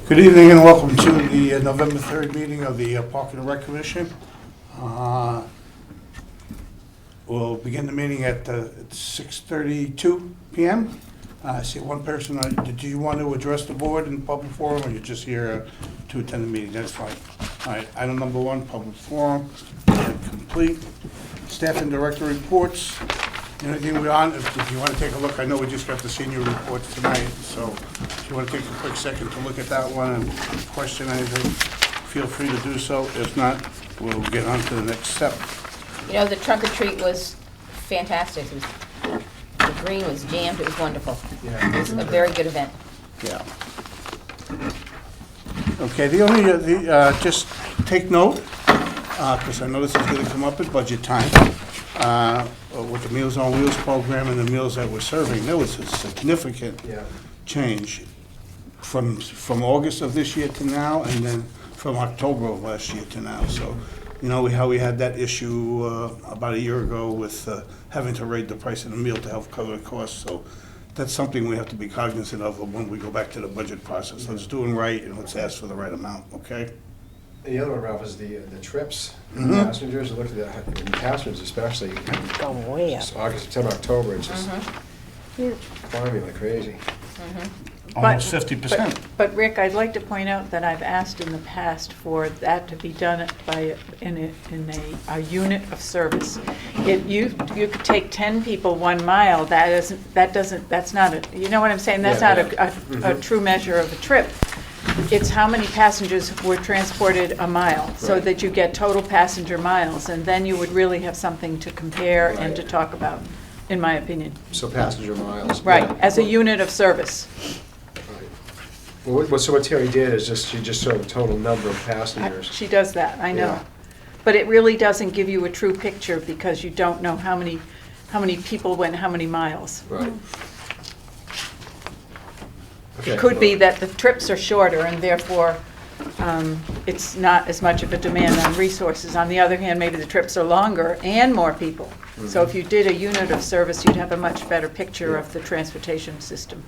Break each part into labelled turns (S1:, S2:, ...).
S1: Good evening and welcome to the November 3rd meeting of the Park and Rec Commission. We'll begin the meeting at 6:32 p.m. I see one person. Did you want to address the board in public forum, or you're just here to attend the meeting? That's fine. All right, item number 1, public forum, complete. Staff and director reports. Anything we're on, if you want to take a look, I know we just got the senior reports tonight, so if you want to take a quick second to look at that one and question anything, feel free to do so. If not, we'll get on to the next step.
S2: You know, the trunk or treat was fantastic. The green was jammed. It was wonderful.
S1: Yeah.
S2: It was a very good event.
S1: Yeah. Okay, just take note, because I know this is going to come up at budget time. With the Meals on Wheels program and the meals that we're serving, there was a significant change from August of this year to now, and then from October of last year to now. So, you know how we had that issue about a year ago with having to raise the price of the meal to help cover the costs. So that's something we have to be cognizant of when we go back to the budget process. Let's do it right and let's ask for the right amount, okay?
S3: The other one, Ralph, is the trips.
S1: Mhm.
S3: Passengers, I looked at that, and passengers especially,
S4: Going way up.
S3: just August, September, October, it's just climbing like crazy.
S1: Almost 50%.
S4: But Rick, I'd like to point out that I've asked in the past for that to be done in a unit of service. You could take 10 people 1 mile, that's not a, you know what I'm saying? That's not a true measure of a trip. It's how many passengers were transported a mile, so
S3: Right.
S4: that you get total passenger miles, and then you would really have something to compare and to
S3: Right.
S4: talk about, in my opinion.
S3: So passenger miles.
S4: Right,
S3: Yeah.
S4: as a unit of service.
S3: Right. Well, so what Terry did is she just showed the total number of passengers.
S4: She does that, I know.
S3: Yeah.
S4: But it really doesn't give you a true picture because you don't know how many people went how many miles.
S3: Right. Okay.
S4: Could be that the trips are shorter and therefore it's not as much of a demand on resources. On the other hand, maybe the trips are longer and more people. So if you did a unit of service, you'd have a much better picture of the transportation system.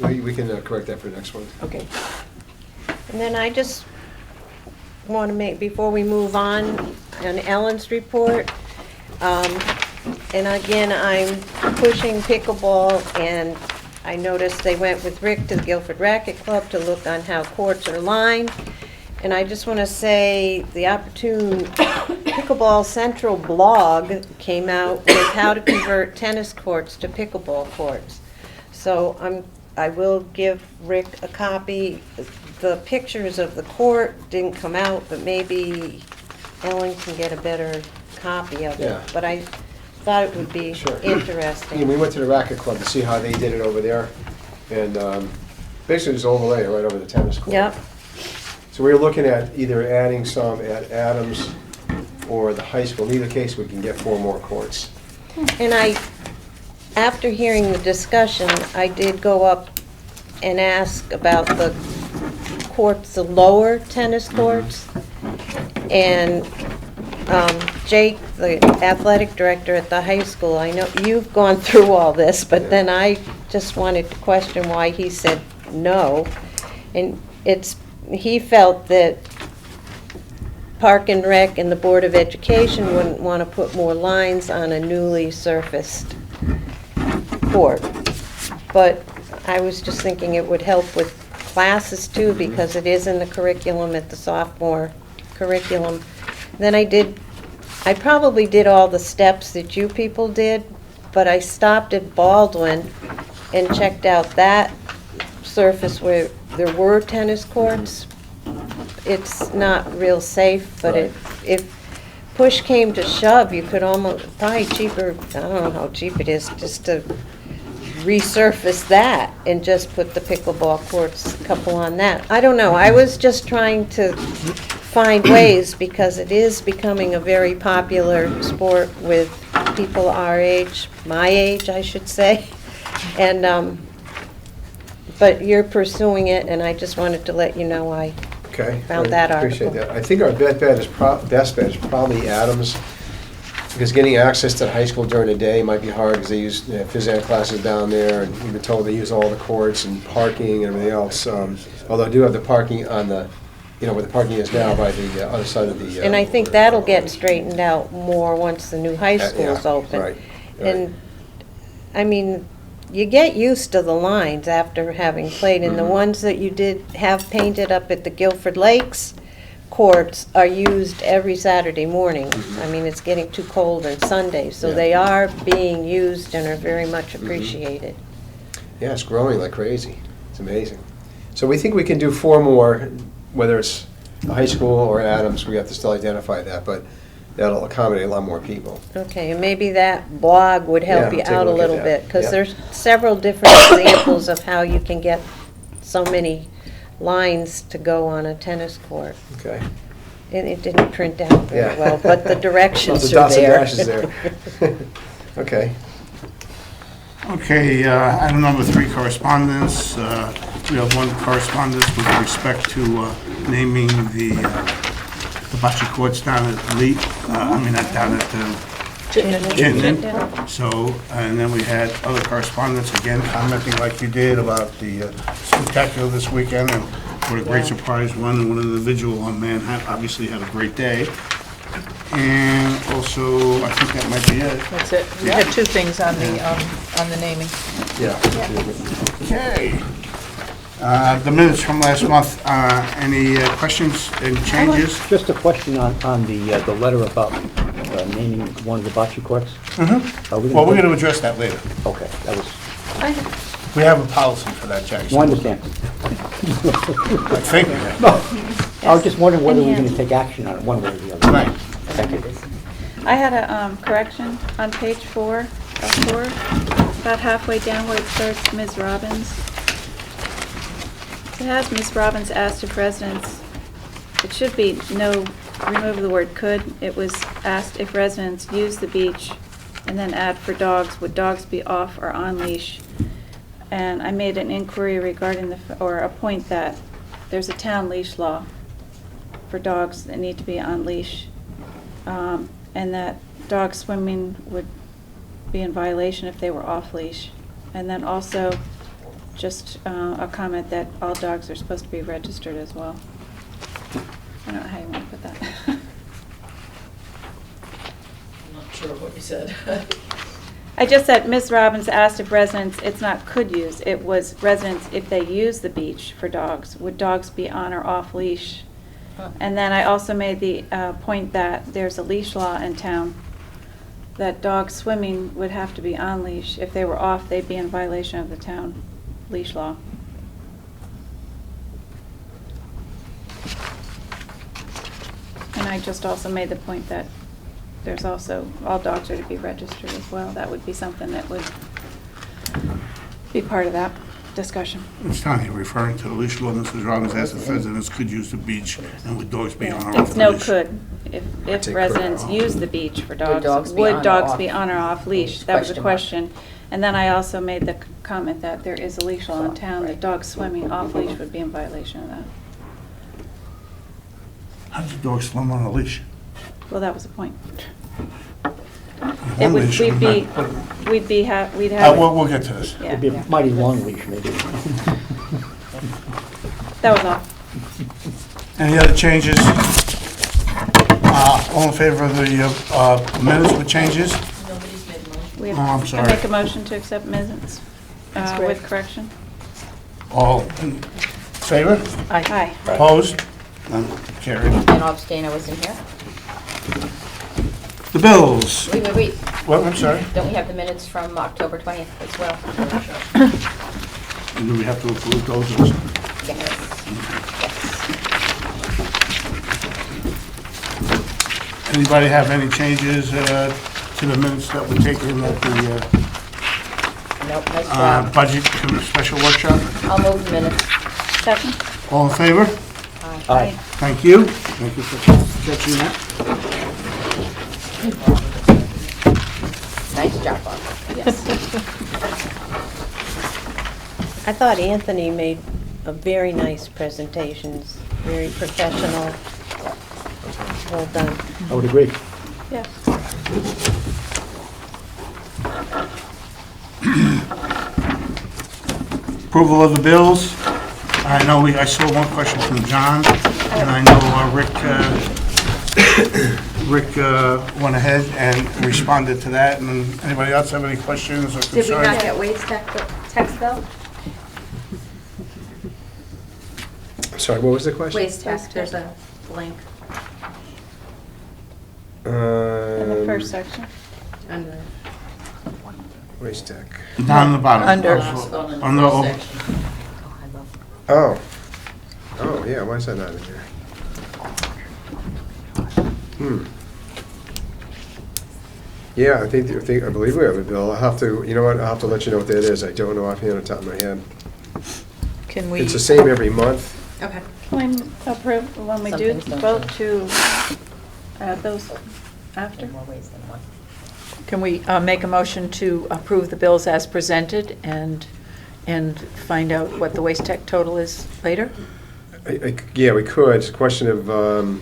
S3: We can correct that for the next one.
S4: Okay.
S5: And then I just want to make, before we move on Ellen's report, and again, I'm pushing pickleball, and I noticed they went with Rick to the Guilford Racquet Club to look on how courts are lined. And I just want to say the Opportune Pickleball Central blog came out with how to convert tennis courts to pickleball courts. So I will give Rick a copy. The pictures of the court didn't come out, but maybe Ellen can get a better copy of it.
S3: Yeah.
S5: But I thought it would be
S3: Sure.
S5: interesting.
S3: Yeah, we went to the racket club to see how they did it over there, and basically just overlay it right over the tennis court.
S5: Yep.
S3: So we were looking at either adding some at Adams or the high school. In either case, we can get 4 more courts.
S5: And after hearing the discussion, I did go up and ask about the courts, the lower tennis courts. And Jake, the athletic director at the high school, I know you've gone through all this, but then I just wanted to question why he said no. And he felt that Park and Rec and the Board of Education wouldn't want to put more lines on a newly surfaced court. But I was just thinking it would help with classes too, because it is in the curriculum at the sophomore curriculum. Then I probably did all the steps that you people did, but I stopped at Baldwin and checked out that surface where there were tennis courts. It's not real safe, but
S3: Right.
S5: if push came to shove, you could almost, probably cheaper, I don't know how cheap it is, just to resurface that and just put the pickleball courts, a couple on that. I don't know, I was just trying to find ways, because it is becoming a very popular sport with people our age, my age, I should say. And, but you're pursuing it, and I just wanted to let you know I
S3: Okay.
S5: Found that
S3: Appreciate
S5: article.
S3: that. I think our best bet is probably Adams. Because getting access to the high school during the day might be hard, because they use phys ed classes down there, and we've been told they use all the courts and parking and everything else. Although I do have the parking on the, where the parking is now by the other side of the.
S5: And I think that'll get straightened out more once the new high school's
S3: yeah,
S5: open.
S3: right.
S5: And, I mean, you get used to the lines after having played, and the ones that you did have painted up at the Guilford Lakes courts are used every Saturday morning. I mean, it's getting too cold on Sundays, so
S3: Yeah.
S5: they are being used and are very much appreciated.
S3: Yeah, it's growing like crazy. It's amazing. So we think we can do 4 more, whether it's the high school or Adams. We have to still identify that, but that'll accommodate a lot more people.
S5: Okay, and maybe that blog would help
S3: Yeah,
S5: you
S3: take a
S5: out a
S3: look at
S5: little
S3: that.
S5: bit, because
S3: Yeah.
S5: there's several different examples of how you can get so many lines to go on a tennis court.
S3: Okay.
S5: And it didn't print out very
S3: Yeah.
S5: well, but the directions
S3: Lots of
S5: are
S3: dots and
S5: there.
S3: dashes there. Okay.
S1: Okay, item number 3, correspondence. We have one correspondence with respect to naming the bocce courts down at Lee, not down at Chittenden. So, and then we had other correspondence, again, commenting like you did about the spectacular this weekend, and what a great surprise one individual on Manhattan obviously had a great day. And also, I think that might be it.
S4: That's it. We had 2 things on the naming.
S3: Yeah.
S1: Okay. The minutes from last month, any questions and changes?
S6: Just a question on the letter about naming one of the bocce courts.
S1: Well, we're gonna address that later.
S6: Okay, that was,
S1: We have a policy for that, Jack.
S6: I understand.
S1: I think we have.
S6: No, I was just wondering whether we were going to take action on it one way or the other.
S1: Right.
S6: Thank you.
S7: I had a correction on page 4 of 4, about halfway down where it starts Ms. Robbins. It has Ms. Robbins asked if residents, it should be remove the word could. It was asked if residents use the beach, and then add for dogs, would dogs be off or on leash? And I made an inquiry regarding or a point that there's a town leash law for dogs that need to be on leash. And that dog swimming would be in violation if they were off leash. And then also, just a comment that all dogs are supposed to be registered as well. I don't know how you want to put that.
S8: I'm not sure what you said.
S7: I just said Ms. Robbins asked if residents, it's not could use, it was residents, if they use the beach for dogs, would dogs be on or off leash? And then I also made the point that there's a leash law in town, that dogs swimming would have to be on leash. If they were off, they'd be in violation of the town leash law. And I just also made the point that there's also, all dogs are to be registered as well. That would be something that would be part of that discussion.
S1: It's not here referring to the leash law. Mrs. Robbins asked if residents could use the beach and would dogs be on or off the leash?
S7: It's no could. If
S3: say could.
S7: residents use the beach for dogs,
S2: dogs be on
S7: would
S2: or
S7: dogs
S2: off?
S7: be on or off leash? That was a
S2: Question mark.
S7: question. And then I also made the comment that there is a leash law in town that dogs swimming off leash would be in violation of that.
S1: How does a dog swim on a leash?
S7: Well, that was the point. It
S1: One
S7: would,
S1: leash
S7: we'd
S1: would
S7: be,
S1: not-
S7: we'd have.
S1: We'll get to this.
S7: Yeah,
S6: It'd be a mighty long leash, maybe.
S7: that was all.
S1: Any other changes? All in favor of the minutes with changes?
S8: Nobody's made a motion.
S7: We have-
S1: Oh, I'm
S7: I
S1: sorry.
S7: make a motion to accept minutes with correction.
S1: All in favor?
S7: Aye.
S1: Opposed? None carried.
S2: And I'll abstain, I wasn't here.
S1: The bills.
S2: Wait.
S1: Well, I'm sorry.
S2: Don't we have the minutes from October 20th as well?
S1: Do we have to approve those also?
S2: Yes.
S1: Anybody have any changes to the minutes that were taken at the
S2: Nope, nice job.
S1: budget special workshop?
S2: I'll move the minutes.
S7: Second?
S1: All in favor?
S6: Aye.
S1: Thank you. Thank you for catching that.
S2: Nice job, Bob.
S7: Yes.
S5: I thought Anthony made a very nice presentation, very professional. Well done.
S6: I would agree.
S7: Yes.
S1: Approval of the bills. I know I saw one question from John, and I know Rick went ahead and responded to that. And anybody else have any questions or concerns?
S2: Did we not get wage tax bill?
S3: Sorry, what was the question?
S2: Waste tax, there's a blank
S7: In the
S3: Um,
S7: first section.
S2: under it.
S3: Waste tech.
S1: Down the bottom.
S4: Under.
S8: Last one in the
S1: On the-
S8: first section.
S2: Oh, I love
S3: Oh. Oh, yeah, why is that not in here? Yeah, I believe we have a bill. I'll have to, you know what, I'll have to let you know what that is. I don't know offhand on the top of my head.
S4: Can we,
S3: It's the same every month.
S2: Okay.
S7: Can we approve, when we do
S2: Some things don't
S7: vote to add those after?
S2: More ways than one.
S4: can we make a motion to approve the bills as presented and find out what the waste tech total is later?
S3: Yeah, we could. It's a question of,
S4: The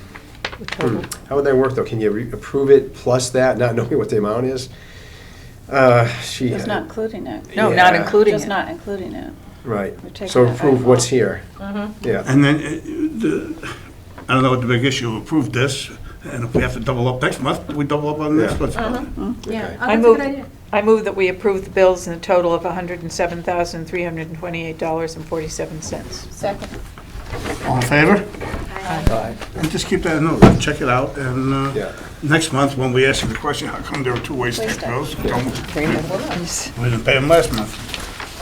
S4: total.
S3: how would that work, though? Can you approve it plus that, not knowing what the amount is?
S7: Just not including it.
S4: No, not
S3: Yeah.
S4: including
S7: Just
S4: it.
S7: not including it.
S3: Right.
S7: We're taking
S3: So
S7: that
S3: approve
S7: back
S3: what's
S7: off.
S3: here. Yeah.
S1: And then, I don't know what the big issue, approve this, and if we have to double up next month, we double up on the next
S3: Yeah.
S1: month's bill.
S2: Yeah,
S3: Okay.
S2: oh,
S4: I
S2: that's a
S4: move,
S2: good idea.
S4: I move that we approve the bills in a total of $107,328.47.
S2: Second.
S1: All in favor?
S6: Aye.
S1: And just keep that in note, check it out, and
S3: Yeah.
S1: next month, when we ask you the question, how come there are two waste
S7: Waste
S1: tech
S7: tech.
S1: bills? Tell them
S4: Please.
S1: we didn't pay them last month.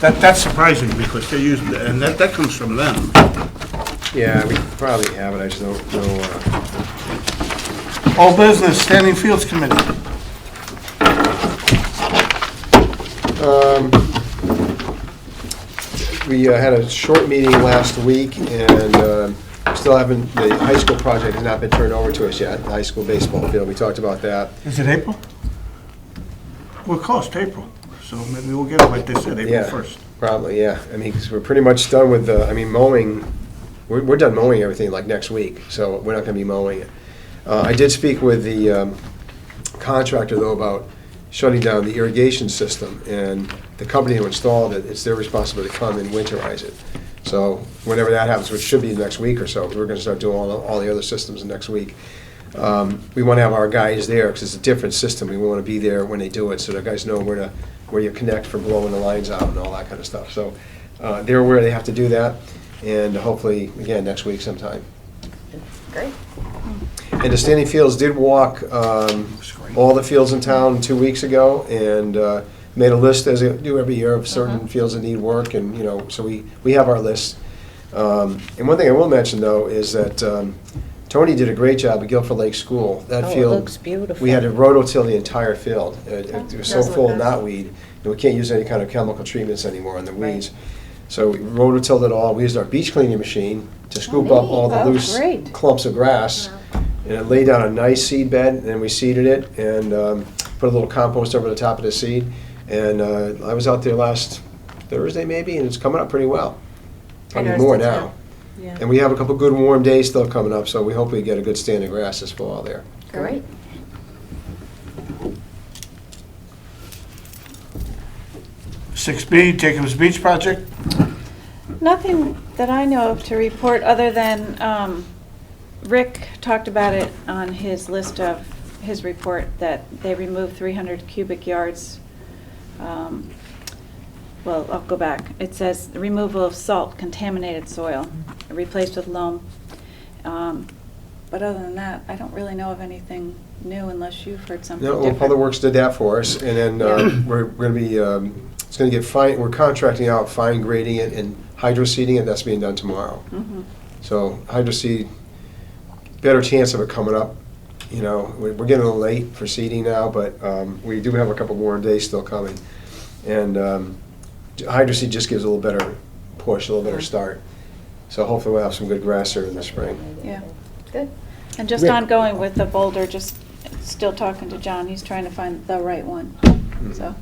S1: That's surprising, because they use, and that comes from them.
S3: Yeah, we probably have it, I just don't know.
S1: All business, Standing Fields Committee.
S3: We had a short meeting last week, and still haven't, the high school project has not been turned over to us yet, the high school baseball field. We talked about that.
S1: Is it April? We're close to April, so maybe we'll get it, like they said, April
S3: Yeah.
S1: 1st.
S3: Probably, yeah. I mean, 'cause we're pretty much done with the, I mean, mowing, we're done mowing everything like next week, so we're not gonna be mowing it. I did speak with the contractor, though, about shutting down the irrigation system, and the company who installed it, it's their responsibility to come and winterize it. So whenever that happens, which should be next week or so, we're gonna start doing all the other systems next week. We wanna have our guys there, because it's a different system. We wanna be there when they do it, so the guys know where you connect for blowing the lines out and all that kind of stuff. So they're aware they have to do that, and hopefully, again, next week sometime.
S2: Great.
S3: And the Standing Fields did walk all the fields in town 2 weeks ago, and made a list, as they do every year, of certain fields that need work, and, you know, so we have our list. And one thing I will mention, though, is that Tony did a great job at Guilford Lake School. That
S5: Oh, it
S3: field,
S5: looks beautiful.
S3: we had to rototill the entire field. It was so
S2: Does look
S3: full of
S2: nice.
S3: knotweed, that we can't use any kind of chemical treatments anymore on the weeds. So we rototilled it all. We used our beach cleaning machine to scoop up all the
S5: Oh,
S3: loose
S5: great.
S3: clumps of grass. And it laid down a nice seed bed, and then we seeded it, and put a little compost over the top of the seed. And I was out there last Thursday, maybe, and it's coming up pretty well. Probably
S2: noticed
S3: more
S2: it,
S3: now.
S2: too.
S3: And we have a couple good warm days still coming up, so we hope we get a good stand of grass this fall there.
S2: Great.
S1: 6B, Jacobs Beach Project.
S7: Nothing that I know of to report, other than Rick talked about it on his list of his report, that they removed 300 cubic yards. Well, I'll go back. It says the removal of salt, contaminated soil, replaced with loam. But other than that, I don't really know of anything new, unless you've heard something
S3: No, well,
S7: different.
S3: Public Works did that for us, and then
S7: Yeah.
S3: we're gonna be, it's gonna get fine, we're contracting out fine grading it and hydroseeding it. That's being done tomorrow.
S7: Mhm.
S3: So hydroseed, better chance of it coming up. You know, we're getting a little late for seeding now, but we do have a couple warm days still coming. And hydroseed just gives a little better push, a little better start. So hopefully we'll have some good grass here in the spring.
S7: Yeah.
S2: Good.
S7: And just
S3: Rick.
S7: ongoing with the boulder, just still talking to John, he's trying to find the right one, so.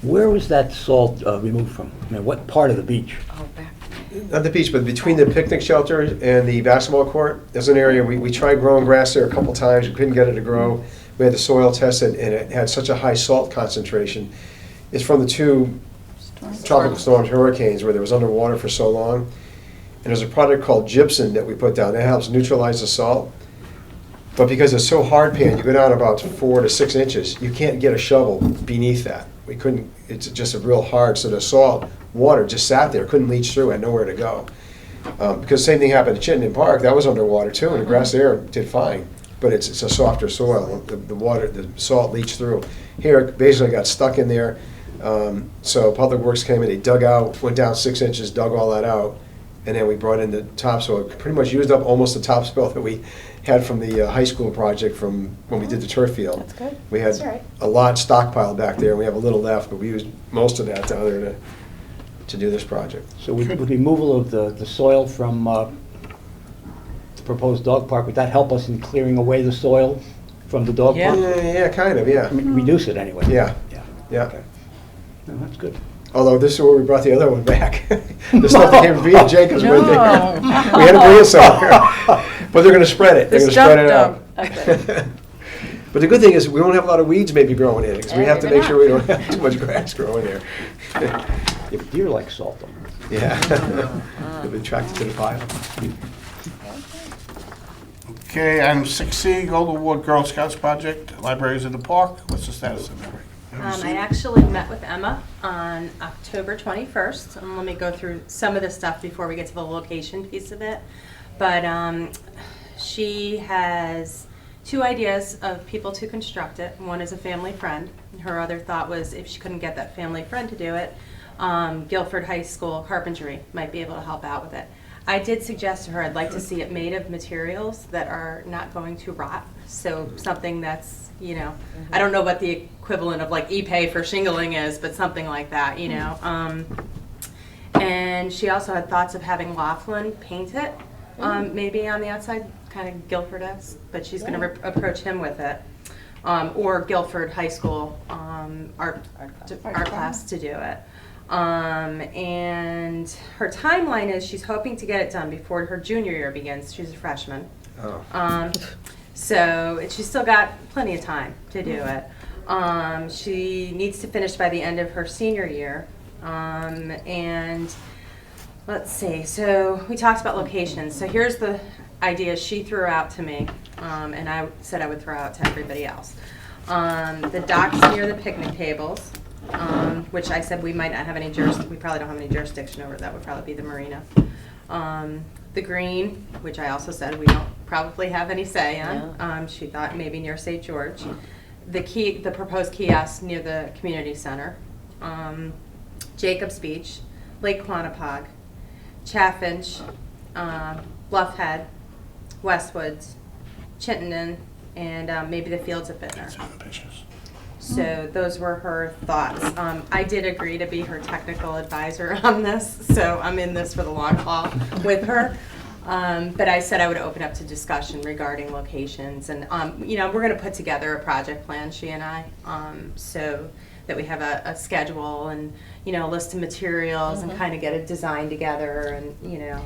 S6: Where was that salt removed from? I mean, what part of the beach?
S2: Oh, back.
S3: Not the beach, but between the picnic shelter and the basketball court, there's an area, we tried growing grass there a couple times, we couldn't get it to grow. We had the soil tested, and it had such a high salt concentration. It's from the two tropical storms, hurricanes, where there was underwater for so long. And there's a product called gypsum that we put down, that helps neutralize the salt. But because it's so hard pan, you go down about 4 to 6 inches, you can't get a shovel beneath that. We couldn't, it's just a real hard, so the salt water just sat there, couldn't leach through, had nowhere to go. Because same thing happened at Chittenden Park, that was underwater too, and the grass there did fine. But it's a softer soil, the water, the salt leached through. Here, it basically got stuck in there. So Public Works came in, they dug out, went down 6 inches, dug all that out, and then we brought in the topsoil. Pretty much used up almost the topsoil that we had from the high school project from when we did the turf field.
S2: That's good.
S3: We had
S2: That's all right.
S3: a lot stockpiled back there, and we have a little left, but we used most of that down there to do this project.
S6: So with removal of the soil from the proposed dog park, would that help us in clearing away the soil from the dog
S4: Yeah.
S6: park?
S3: Yeah, kind of, yeah.
S6: Reduce it anyway?
S3: Yeah.
S6: Yeah.
S3: Yeah.
S6: Okay. No, that's good.
S3: Although this is where we brought the other one back. The stuff that came from Beat Jacobs went there.
S4: No.
S3: We had to bring it somewhere. But they're gonna spread it. They're
S4: This
S3: gonna spread it out.
S4: dump. Okay.
S3: But the good thing is, we won't have a lot of weeds maybe growing in it, because we have to
S2: Maybe
S3: make sure we don't have too much grass growing there.
S6: Yeah, but deer like salt, though.
S3: Yeah. They'll be attracted to the pile.
S1: Okay, item 6C, Gold Award Girl Scouts Project, Libraries in the Park. What's the status of that?
S9: I actually met with Emma on October 21st, and let me go through some of the stuff before we get to the location piece of it. But she has 2 ideas of people to construct it. One is a family friend. Her other thought was if she couldn't get that family friend to do it, Guilford High School Carpentry might be able to help out with it. I did suggest to her I'd like to see it made of materials that are not going to rot. So something that's, you know, I don't know what the equivalent of like ePay for shingling is, but something like that, you know. And she also had thoughts of having Laughlin paint it, maybe on the outside, kind of Guilford-esque, but she's going to approach him with it. Or Guilford High School art class to do it. And her timeline is she's hoping to get it done before her junior year begins. She's a freshman.
S3: Oh.
S9: So she's still got plenty of time to do it. She needs to finish by the end of her senior year. And let's see, so we talked about locations. So here's the idea she threw out to me, and I said I would throw out to everybody else. The docks near the picnic tables, which I said we might not have any we probably don't have any jurisdiction over. That would probably be the marina. The green, which I also said we don't probably have any say on. She thought maybe near St. George. The proposed kiosk near the community center. Jacobs Beach, Lake Quanapug, Chaffinch, Bluff Head, Westwoods, Chittenden, and maybe the Fields of Bittner. So those were her thoughts. I did agree to be her technical advisor on this, so I'm in this for the long haul with her. But I said I would open up to discussion regarding locations, and you know, we're going to put together a project plan, she and I, so that we have a schedule and, you know, a list of materials and kind of get a design together, and, you know.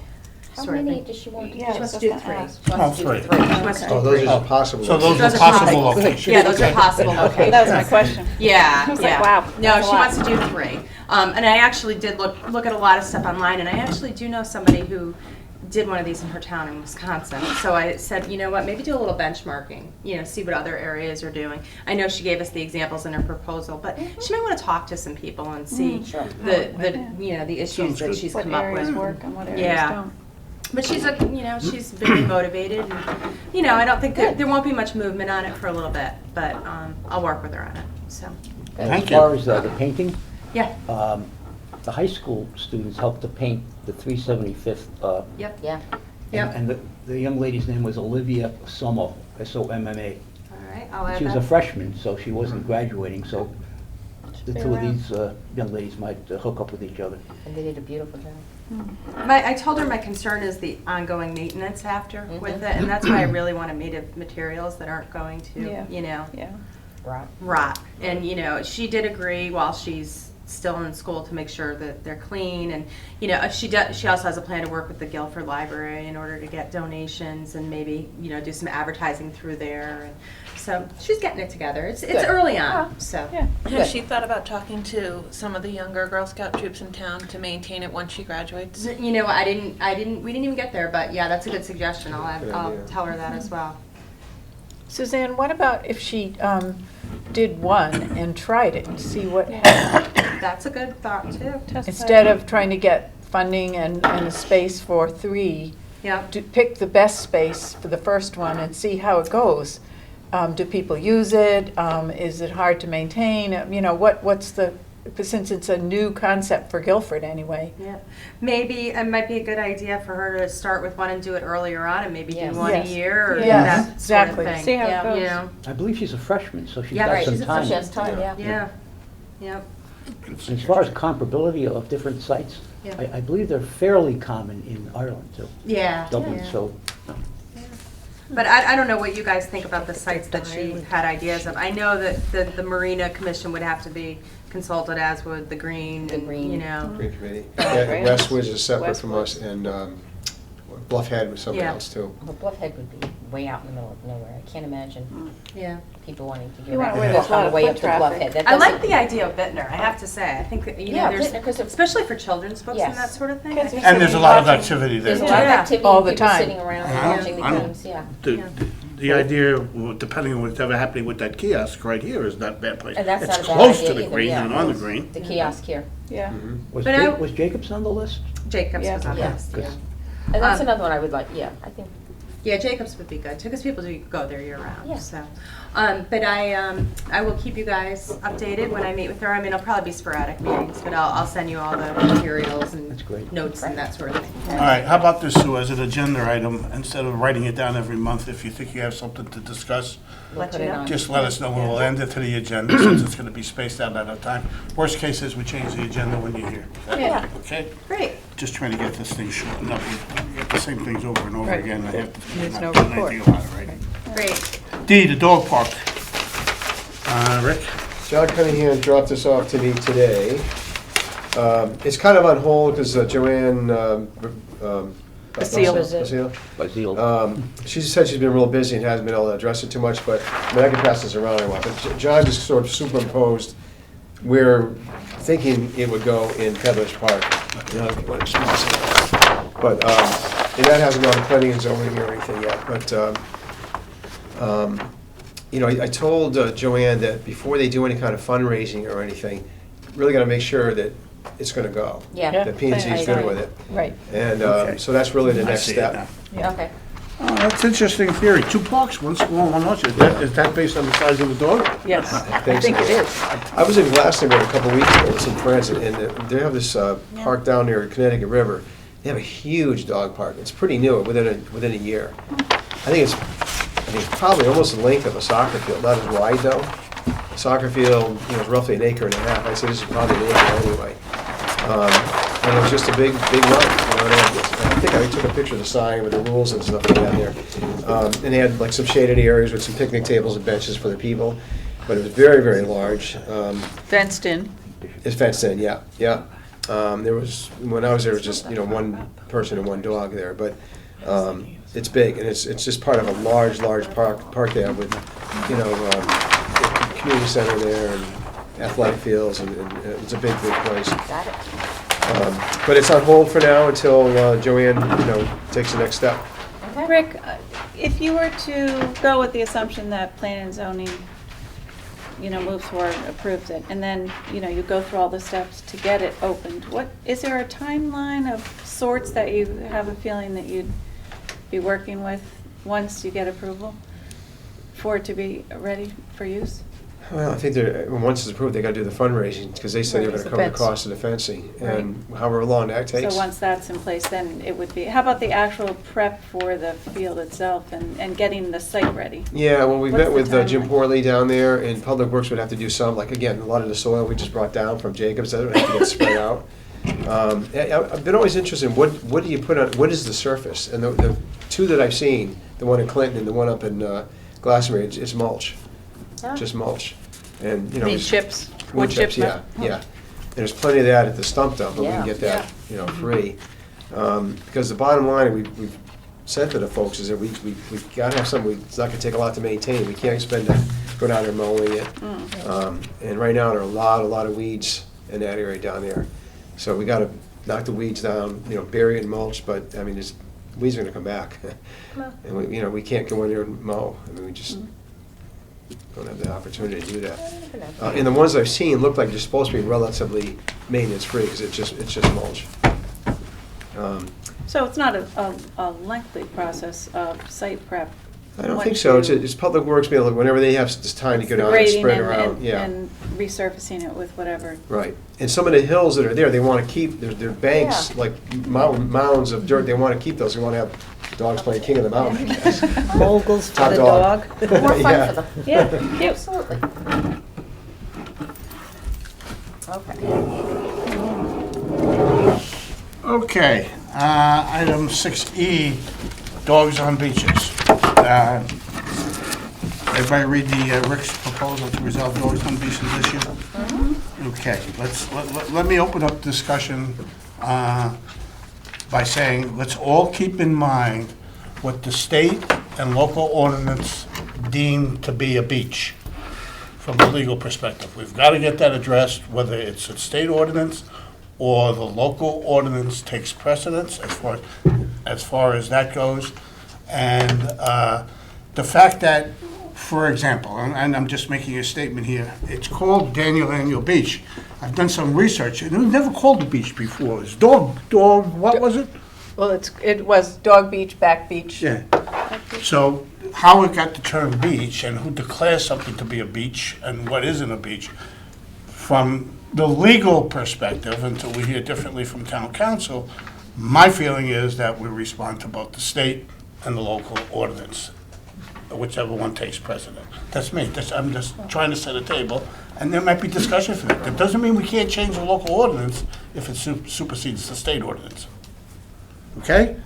S2: How
S9: sort of
S2: many
S9: thing.
S2: does she want to do?
S4: Yeah,
S9: She wants to
S4: I
S9: do
S4: was
S9: 3.
S4: gonna ask.
S9: She wants to do
S1: Oh,
S9: 3. She wants to do
S3: Oh, those
S9: 3.
S3: are just possible.
S1: So those
S9: Those
S1: are
S9: are
S1: possible
S9: possible.
S1: locations.
S9: Yeah, those are possible locations.
S4: That was my question.
S9: Yeah,
S4: I was
S9: yeah.
S4: like, wow,
S9: No,
S4: that's a
S9: she
S4: lot.
S9: wants to do 3. And I actually did look at a lot of stuff online, and I actually do know somebody who did one of these in her town in Wisconsin. So I said, you know what, maybe do a little benchmarking, you know, see what other areas are doing. I know she gave us the examples in her proposal, but she might want to talk to some people and see the you know, the issues that she's
S4: What
S9: come up
S4: areas
S9: with.
S4: work and what areas
S9: Yeah.
S4: don't.
S9: But she's she's very motivated, and, you know, I don't think there won't be much movement on it for a little bit, but I'll work with her on it, so.
S1: Thank
S6: As
S1: you.
S6: far as the painting,
S9: Yeah,
S6: the high school students helped to paint the 375th.
S9: yep,
S2: Yeah.
S9: yep.
S6: And the young lady's name was Olivia Sommo, S-O-M-M-A.
S9: All right, I'll add
S6: She was a
S9: that.
S6: freshman, so she wasn't graduating, so the
S4: be
S6: two of
S4: around.
S6: these young ladies might hook up with each other.
S2: And they did a beautiful job.
S9: I told her my concern is the ongoing maintenance after with it, and that's why I really want made of materials that aren't going to,
S4: Yeah.
S9: you know,
S4: Yeah.
S2: Right.
S9: rot. And, you know, she did agree while she's still in school to make sure that they're clean. And, you know, she also has a plan to work with the Guilford Library in order to get donations and maybe, you know, do some advertising through there. And so she's getting it together. It's
S2: Good.
S9: early on, so.
S4: Yeah.
S10: Has she thought about talking to some of the younger Girl Scout troops in town to maintain it once she graduates?
S9: You know, we didn't even get there, but yeah, that's a good suggestion. I'll
S3: idea.
S9: tell her that as well.
S4: Suzanne, what about if she did one and tried it and see what happened?
S9: That's a good thought too.
S4: Instead of trying to get funding and a space for 3,
S9: Yeah.
S4: pick the best space for the first one and see how it goes. Do people use it? Is it hard to maintain? You know, what's the, since it's a new concept for Guilford anyway.
S9: Yeah, maybe it might be a good idea for her to start with one and do it earlier on, and maybe
S2: Yes.
S9: do one
S4: Yes.
S9: a year or
S4: Yes,
S9: that sort of
S4: exactly.
S9: thing.
S7: See how it
S2: Yeah.
S7: goes.
S9: You know,
S6: I believe she's a freshman, so she's
S9: Yeah,
S6: got
S9: right,
S6: some
S9: she's a
S6: time.
S2: She has time, yeah.
S9: yeah, yeah.
S6: As far as comparability of different sites,
S9: Yeah.
S6: I believe they're fairly common in Ireland too,
S9: Yeah.
S6: Dublin,
S9: yeah.
S6: so.
S9: But I don't know what you guys think about the sites that she had ideas of. I know that the Marina Commission would have to be consulted, as would the Green,
S2: The
S9: and,
S2: Green.
S9: you know.
S3: Green Committee.
S7: Yeah,
S3: Yeah,
S7: right.
S3: Westwood is separate from
S7: Westwood.
S3: us, and Bluff Head was something
S9: Yeah.
S3: else too.
S2: Well, Bluff Head would be way out in the middle of nowhere. I can't imagine
S9: Yeah.
S2: people wanting to
S7: You
S2: get
S7: want
S2: around,
S7: where
S2: walk
S7: there's a
S2: all
S7: lot
S2: the
S7: of
S2: way
S7: foot
S2: up to Bluff
S7: traffic.
S2: Head. That
S9: I like
S2: doesn't-
S9: the idea of Vintner, I have to say. I think that, you know,
S2: Yeah,
S9: there's,
S2: Vintner, 'cause of-
S9: especially for children's books and
S2: Yes.
S9: that sort of thing. I
S4: Kids
S9: think
S1: And there's a lot of
S4: Watching.
S1: activity there.
S2: There's a lot of
S9: Yeah.
S2: activity,
S4: All the
S2: people
S4: time.
S2: sitting around and watching the
S1: I'm-
S2: games, yeah.
S1: The idea, well, depending on whatever happening with that kiosk right here, is not a bad place.
S2: And that's not a
S1: It's
S2: bad
S1: close
S2: idea
S1: to the
S2: either,
S1: green
S2: yeah.
S1: and on the green.
S2: The kiosk here.
S4: Yeah.
S6: Was
S9: But I-
S6: was Jacobs on the list?
S9: Jacobs
S4: Yeah.
S9: was on
S2: Yeah.
S9: this, yeah.
S2: And that's
S9: Um,
S2: another one I would like, yeah, I think.
S9: Yeah, Jacobs would be good too, because people do go there year round.
S2: Yeah.
S9: So, but I will keep you guys updated when I meet with her. I mean, it'll probably be sporadic meetings, but I'll send you all the materials and
S6: That's great.
S9: notes and that sort of thing.
S1: All right, how about this, Sue, as an agenda item, instead of writing it down every month, if you think you have something to discuss,
S2: We'll
S9: Let
S2: put
S9: you
S2: it
S9: know.
S2: on.
S1: just let us know, and we'll end it to the agenda, since it's gonna be spaced out at a time. Worst case is we change the agenda when you're here. Is that
S2: Yeah.
S1: Okay?
S9: Great.
S1: Just trying to get this thing shortened up. We get the same things over and over
S4: Right.
S1: again. I have to
S4: There's
S1: not
S4: no
S1: doing
S4: report.
S1: anything about it, right?
S9: Great.
S1: D, the dog park. Rick?
S3: John Cunningham dropped this off to me today. It's kind of on hold because Joanne
S4: Basile.
S3: Basile?
S6: Basile.
S3: She said she's been real busy and hasn't been able to address it too much, but I mean, I can pass this around if you want. But John just sort of superimposed, we're thinking it would go in Peddler's Park. But, and that hasn't gone to planning and zoning or anything yet, but, you know, I told Joanne that before they do any kind of fundraising or anything, really gotta make sure that it's gonna go.
S2: Yeah,
S3: That P and Z is good with it.
S4: Right.
S3: And
S1: Okay.
S3: so that's really the
S1: I
S3: next
S1: see it
S3: step.
S1: now.
S4: Yeah.
S2: okay.
S1: Oh, that's interesting theory. 2 parks, one small, one large. Is that based on the size of the dog?
S4: Yes, I
S3: think
S4: think
S3: so.
S4: it is.
S3: I was in Glastonbury a couple weeks ago with some friends, and they have this park down near Connecticut River. They have a huge dog park. It's pretty new, within a year. I think it's probably almost the length of a soccer field, not as wide though. A soccer field, you know, is roughly 1.5 acres. I'd say this is probably 1 acre anyway. And it was just a big run. You know, I think I took a picture of the sign with the rules and stuff they had there. And they had like some shaded areas with some picnic tables and benches for the people. But it was very, very large.
S4: Fenced in.
S3: It's fenced in, yeah, yeah. There was, when I was there, it was just, you know, 1 person and 1 dog there, but it's big, and it's just part of a large park there with, you know, the community center there and athletic fields, and it's a big place.
S2: Got it.
S3: But it's on hold for now until Joanne, you know, takes the next step.
S2: Okay.
S7: Rick, if you were to go with the assumption that plan and zoning, you know, moves forward, approves it, and then, you know, you go through all the steps to get it opened, is there a timeline of sorts that you have a feeling that you'd be working with once you get approval for it to be ready for use?
S3: Well, I think once it's approved, they gotta do the fundraising, because they said they were gonna
S4: Right.
S3: cover the
S4: Fence.
S3: cost of the fencing, and however long that takes.
S7: So once that's in place, then it would be, how about the actual prep for the field itself and getting the site ready?
S3: Yeah, well, we
S7: What's
S3: met
S7: the
S3: with Jim
S7: timeline?
S3: Porley down there, and Public Works would have to do some, like, again, a lot of the soil we just brought down from Jacobs, that would have to get spread out. I've been always interested in what do you put on, what is the surface? And the 2 that I've seen, the one in Clinton and the one up in Glastonbury, it's mulch,
S2: Oh.
S3: just mulch. And, you know.
S4: These chips,
S3: Wood chips, yeah,
S4: no?
S3: yeah. there's plenty of that at the stump dump, but we can
S2: Yeah.
S3: get that, free. Because the bottom line, we've said to the folks is that we gotta have something, it's not gonna take a lot to maintain. We can't spend, go down there mowing it. And right now, there are a lot of weeds in that area down there. So we gotta knock the weeds down, bury it in mulch, but, I mean, weeds are gonna come back. And we can't go in there and mow. I mean, we just don't have the opportunity to do that. And the ones I've seen look like they're supposed to be relatively maintenance-free, because it's just mulch.
S7: So it's not a lengthy process of site prep?
S3: I don't
S7: once
S3: think so.
S7: you-
S3: It's Public Works, whenever they have this time to go down and
S7: grading
S3: spread
S7: and-
S3: around,
S7: and-
S3: yeah.
S7: And resurfacing it with whatever.
S3: Right. And some of the hills that are there, they want to keep, their banks,
S2: Yeah.
S3: like mounds of dirt, they want to keep those. They want to have dogs playing king of the mountain, I guess.
S5: Moguls for
S3: Top
S5: the
S3: dog.
S5: dog.
S2: More fun
S3: Yeah.
S2: for them.
S7: Yeah, cute.
S2: Absolutely. Okay.
S1: Okay, item 6E, dogs on beaches. Everybody read the Rick's proposal to resolve dogs on beaches issue? Okay, let me open up discussion by saying, let's all keep in mind what the state and local ordinance deem to be a beach from a legal perspective. We've got to get that addressed, whether it's a state ordinance or the local ordinance takes precedence as far as that goes. And the fact that, for example, and I'm just making a statement here, it's called Daniel Daniel Beach. I've done some research, and it was never called a beach before. It's dog, what was it?
S4: Well, it was Dog Beach, Back Beach.
S1: Yeah. So how it got the term beach and who declares something to be a beach and what isn't a beach, from the legal perspective, until we hear differently from town council, my feeling is that we respond to both the state and the local ordinance, whichever one takes precedent. That's me. I'm just trying to set a table, and there might be discussion for that. That doesn't mean we can't change the local ordinance if it supersedes the state ordinance. Okay?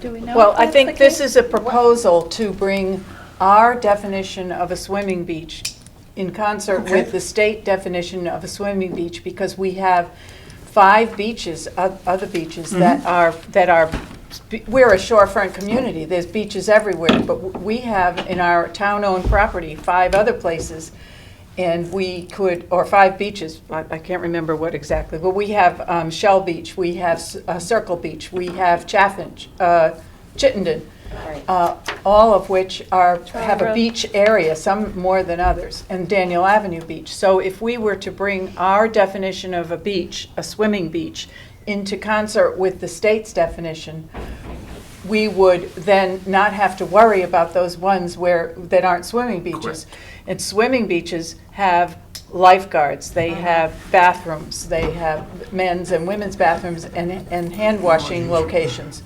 S7: Do we know?
S4: Well,
S7: if
S4: I
S7: that's
S4: think
S7: the
S4: this
S7: case?
S4: is a proposal to bring our definition of a swimming beach in concert
S1: Okay.
S4: with the state definition of a swimming beach, because we have 5 beaches, other beaches that are, we're a shorefront community, there's beaches everywhere, but we have in our town-owned property 5 other places, and we could, or 5 beaches, I can't remember what exactly, but we have Shell Beach, we have Circle Beach, we have Chaffinch, Chittenden, all of which have a
S7: Road.
S4: beach area, some more than others, and Daniel Avenue Beach. So if we were to bring our definition of a beach, a swimming beach, into concert with the state's definition, we would then not have to worry about those ones that aren't swimming beaches. And swimming beaches have lifeguards, they have bathrooms, they have men's and women's bathrooms and hand washing locations.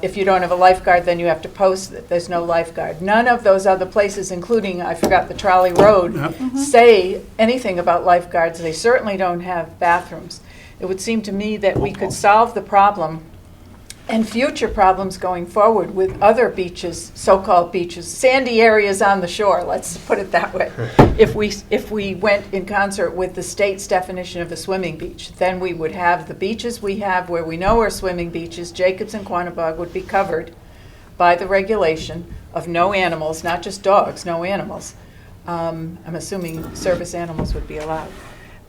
S4: If you don't have a lifeguard, then you have to post that there's no lifeguard. None of those other places, including, I forgot, the Trolley Road, say anything about lifeguards. They certainly don't have bathrooms. It would seem to me that we could solve the problem and future problems going forward with other beaches, so-called beaches, sandy areas on the shore, let's put it that way. If we went in concert with the state's definition of a swimming beach, then we would have the beaches we have where we know are swimming beaches. Jacobs and Quantabog would be covered by the regulation of no animals, not just dogs, no animals. I'm assuming service animals would be allowed.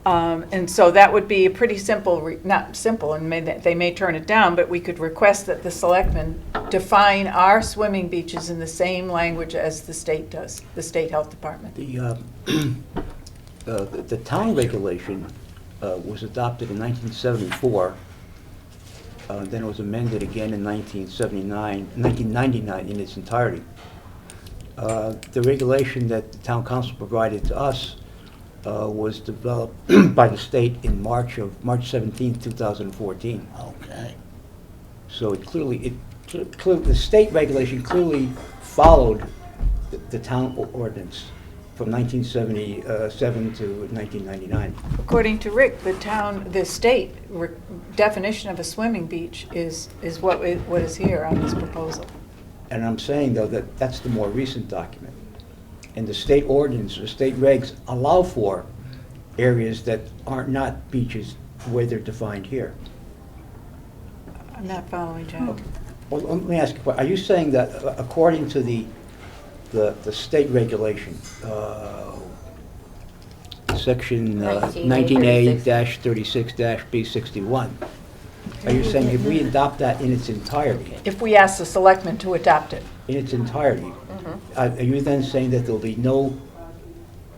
S4: And so that would be a pretty simple, not simple, and they may turn it down, but we could request that the selectmen define our swimming beaches in the same language as the state does, the state health department.
S6: The town regulation was adopted in 1974, then it was amended again in 1999 in its entirety. The regulation that the town council provided to us was developed by the state in March 17, 2014.
S1: Okay.
S6: So the state regulation clearly followed the town ordinance from 1977 to 1999.
S4: According to Rick, the state definition of a swimming beach is what is here on this proposal.
S6: And I'm saying, though, that that's the more recent document. And the state ordinance, or state regs, allow for areas that are not beaches where they're defined here.
S4: I'm not following, John.
S6: Well, let me ask you, are you saying that according to the state regulation, section 19A-36-B61, are you saying if we adopt that in its entirety,
S4: If we ask the selectmen to adopt it.
S6: in its entirety, are you then saying that there'll be no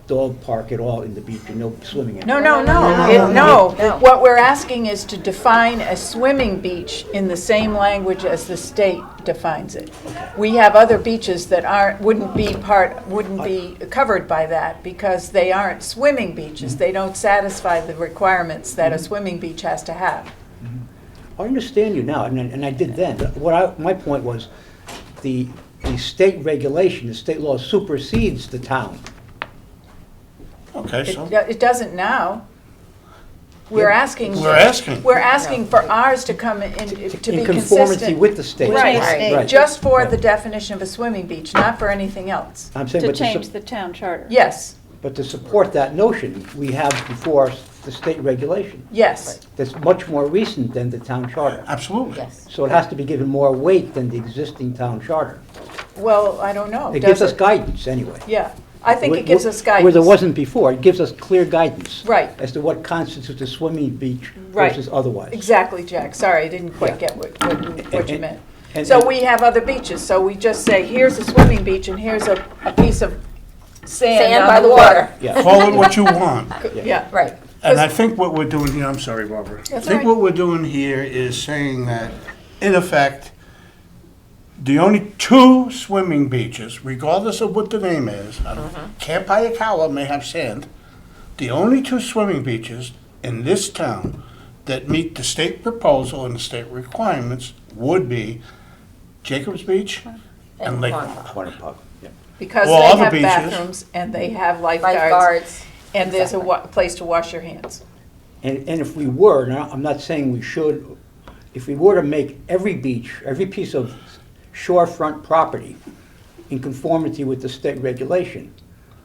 S6: dog park at all in the beach and no swimming?
S4: No,
S2: No,
S4: no,
S2: no,
S4: no,
S2: no,
S4: no.
S2: no.
S4: What we're asking is to define a swimming beach in the same language as the state defines it. We have other beaches that wouldn't be covered by that because they aren't swimming beaches. They don't satisfy the requirements that a swimming beach has to have.
S6: I understand you now, and I did then. My point was, the state regulation, the state law supersedes the town.
S1: Okay, so,
S4: It doesn't now. We're asking.
S1: We're asking.
S4: We're asking for ours to come in, to be consistent.
S6: In conformity with the state.
S4: Right,
S6: Right.
S4: just for
S6: Right.
S4: the definition of a swimming beach, not for anything else.
S6: I'm saying,
S7: To
S6: but
S7: change the town charter.
S4: Yes,
S6: but to support that notion, we have before us the state regulation
S4: yes.
S6: that's much more recent than the town charter.
S1: absolutely.
S2: Yes.
S6: So it has to be given more weight than the existing town charter.
S4: Well, I don't know.
S6: It gives
S4: Does
S6: us guidance, anyway.
S4: Yeah, I think it gives us guidance.
S6: Where there wasn't before, it gives us clear guidance.
S4: Right.
S6: As to what constitutes a swimming beach
S4: Right.
S6: versus otherwise.
S4: Exactly, Jack. Sorry, I didn't quite
S6: Yeah.
S4: get what you
S6: And-
S4: meant.
S6: and-
S4: So we have other beaches, so we just say, here's a swimming beach and here's a piece of sand
S2: Sand
S4: on
S2: by the water.
S6: Yeah.
S1: Call it what you want.
S4: Yeah,
S2: Right.
S1: And I think what we're doing here, I'm sorry, Barbara. I
S4: That's
S1: think
S4: all right.
S1: what we're doing here is saying that, in effect, the only two swimming beaches, regardless of what the name is, Camp Hayakawa may have sand, the only two swimming beaches in this town that meet the state proposal and the state requirements would be Jacobs Beach and Lake
S2: Quanah.
S1: Quanah.
S6: Water park, yeah.
S4: because
S1: Well,
S4: they
S1: other
S4: have
S1: beaches-
S4: bathrooms and they have lifeguards.
S2: Lifeguards.
S4: And there's a
S2: Exactly.
S4: place to wash your hands.
S6: And if we were, now, I'm not saying we should, if we were to make every beach, every piece of shorefront property in conformity with the state regulation,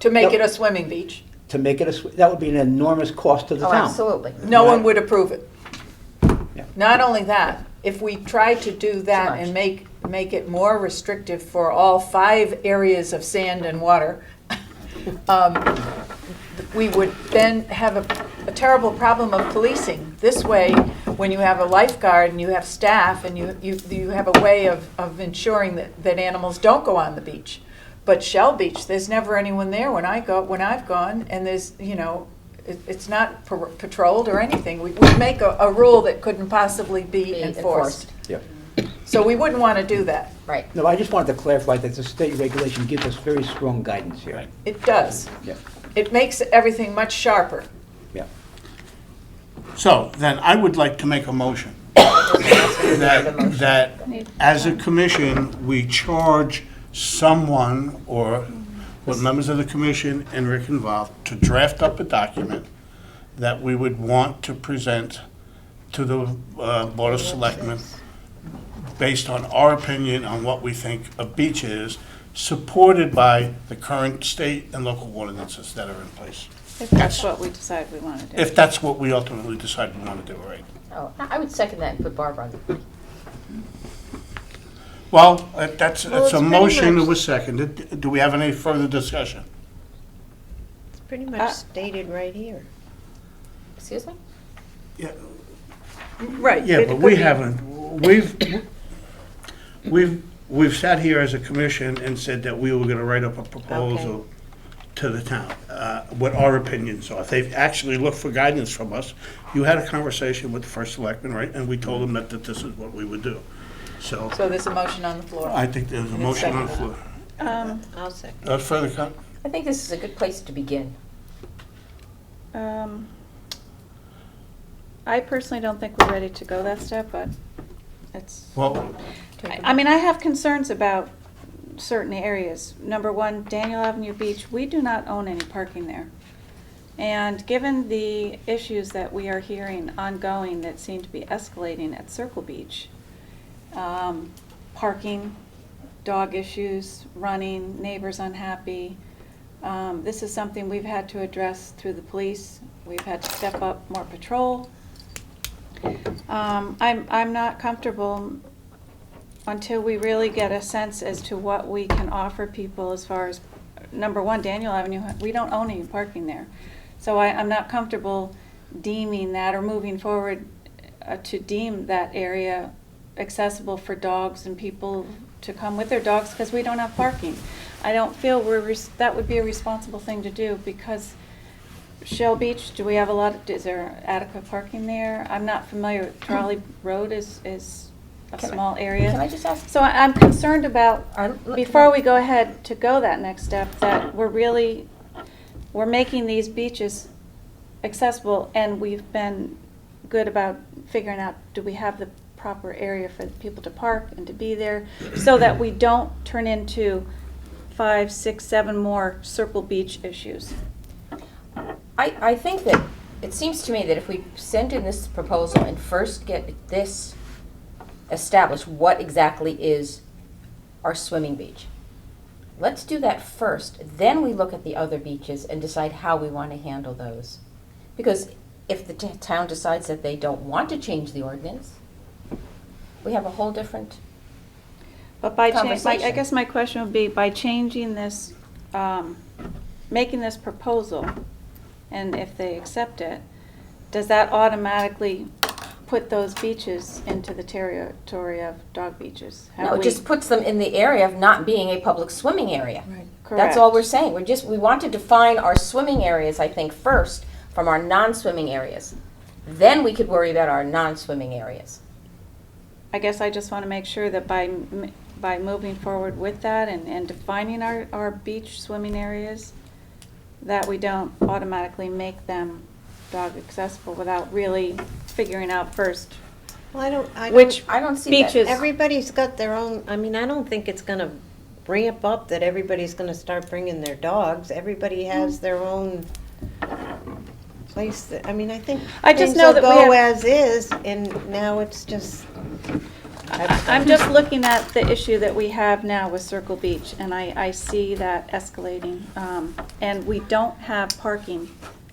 S4: To make
S6: Yep.
S4: it a swimming beach,
S6: to make it that would be an enormous cost to the
S2: Oh,
S6: town.
S2: absolutely.
S4: no one would approve it.
S6: Yeah.
S4: Not only that, if we tried to do that
S2: much.
S4: and make it more restrictive for all 5 areas of sand and water, we would then have a terrible problem of policing. This way, when you have a lifeguard and you have staff and you have a way of ensuring that animals don't go on the beach. But Shell Beach, there's never anyone there when I've gone, and there's, it's not patrolled or anything. We make a rule that couldn't possibly be
S2: Be
S4: enforced.
S6: Yeah.
S4: So we wouldn't want to do that.
S2: Right.
S6: No, I just wanted to clarify that the state regulation gives us very strong guidance here.
S4: It does.
S6: Yeah,
S4: It makes everything much sharper.
S6: yeah.
S1: So then I would like to make a motion that as a commission, we charge someone or with members of the commission and Rick involved to draft up a document that we would want to present to the Board of Selectmen based on our opinion on what we think a beach is, supported by the current state and local ordinances that are in place.
S7: If that's what we decide we want to do.
S1: If that's what we ultimately decide we want to do, right?
S2: Oh, I would second that and put Barbara on.
S1: Well, it's
S5: it's
S1: a
S5: pretty
S1: motion,
S5: much-
S1: it was seconded. Do we have any further discussion?
S5: It's pretty much stated right here.
S2: Excuse me?
S4: Right.
S1: Yeah, but we haven't, we've sat here as a commission and said that we were gonna write up a proposal to the town, what our opinions are. If they've actually looked for guidance from us, you had a conversation with the first selectman, right? And we told them that this is what we would do. So
S4: So there's a motion on the floor.
S1: I think there's a motion on the floor.
S5: I'll second.
S1: Further comment?
S2: I think this is a good place to begin.
S7: I personally don't think we're ready to go that step, but it's,
S1: Well,
S7: I mean, I have concerns about certain areas. Number one, Daniel Avenue Beach, we do not own any parking there. And given the issues that we are hearing ongoing that seem to be escalating at Circle Beach, parking, dog issues, running, neighbors unhappy, this is something we've had to address through the police We've had to step up more patrol. I'm not comfortable until we really get a sense as to what we can offer people as far as, number one, Daniel Avenue, we don't own any parking there. So I'm not comfortable deeming that or moving forward to deem that area accessible for dogs and people to come with their dogs because we don't have parking. I don't feel that would be a responsible thing to do because Shell Beach, do we have is there adequate parking there? I'm not familiar with Trolley Road is a small area.
S2: Can I just ask?
S7: So I'm concerned about,
S2: Look,
S7: before we go ahead to go that next step, that we're making these beaches accessible and we've been good about figuring out, do we have the proper area for people to park and to be there so that we don't turn into 5, 6, 7 more Circle Beach issues.
S2: I think that, it seems to me that if we send in this proposal and first get this established, what exactly is our swimming beach? Let's do that first, then we look at the other beaches and decide how we want to handle those. Because if the town decides that they don't want to change the ordinance, we have a whole different
S7: But by
S2: conversation.
S7: I guess my question would be, by changing this, making this proposal, and if they accept it, does that automatically put those beaches into the territory of dog beaches?
S2: No, it just puts them in the area of not being a public swimming area.
S10: Right.
S2: That's all we're saying. We want to define our swimming areas, I think, first from our non-swimming areas. Then we could worry about our non-swimming areas.
S7: I guess I just want to make sure that by moving forward with that and defining our beach swimming areas, that we don't automatically make them dog accessible without really figuring out first
S5: Well, I
S2: don't see
S7: beaches.
S5: Everybody's got their own, I mean, I don't think it's gonna ramp up that everybody's gonna start bringing their dogs. Everybody has their own place, I mean, I think
S7: I just
S5: things
S7: know
S5: will
S7: that we
S5: go
S7: have-
S5: as is, and now it's just.
S7: I'm just looking at the issue that we have now with Circle Beach, and I see that escalating. And we don't have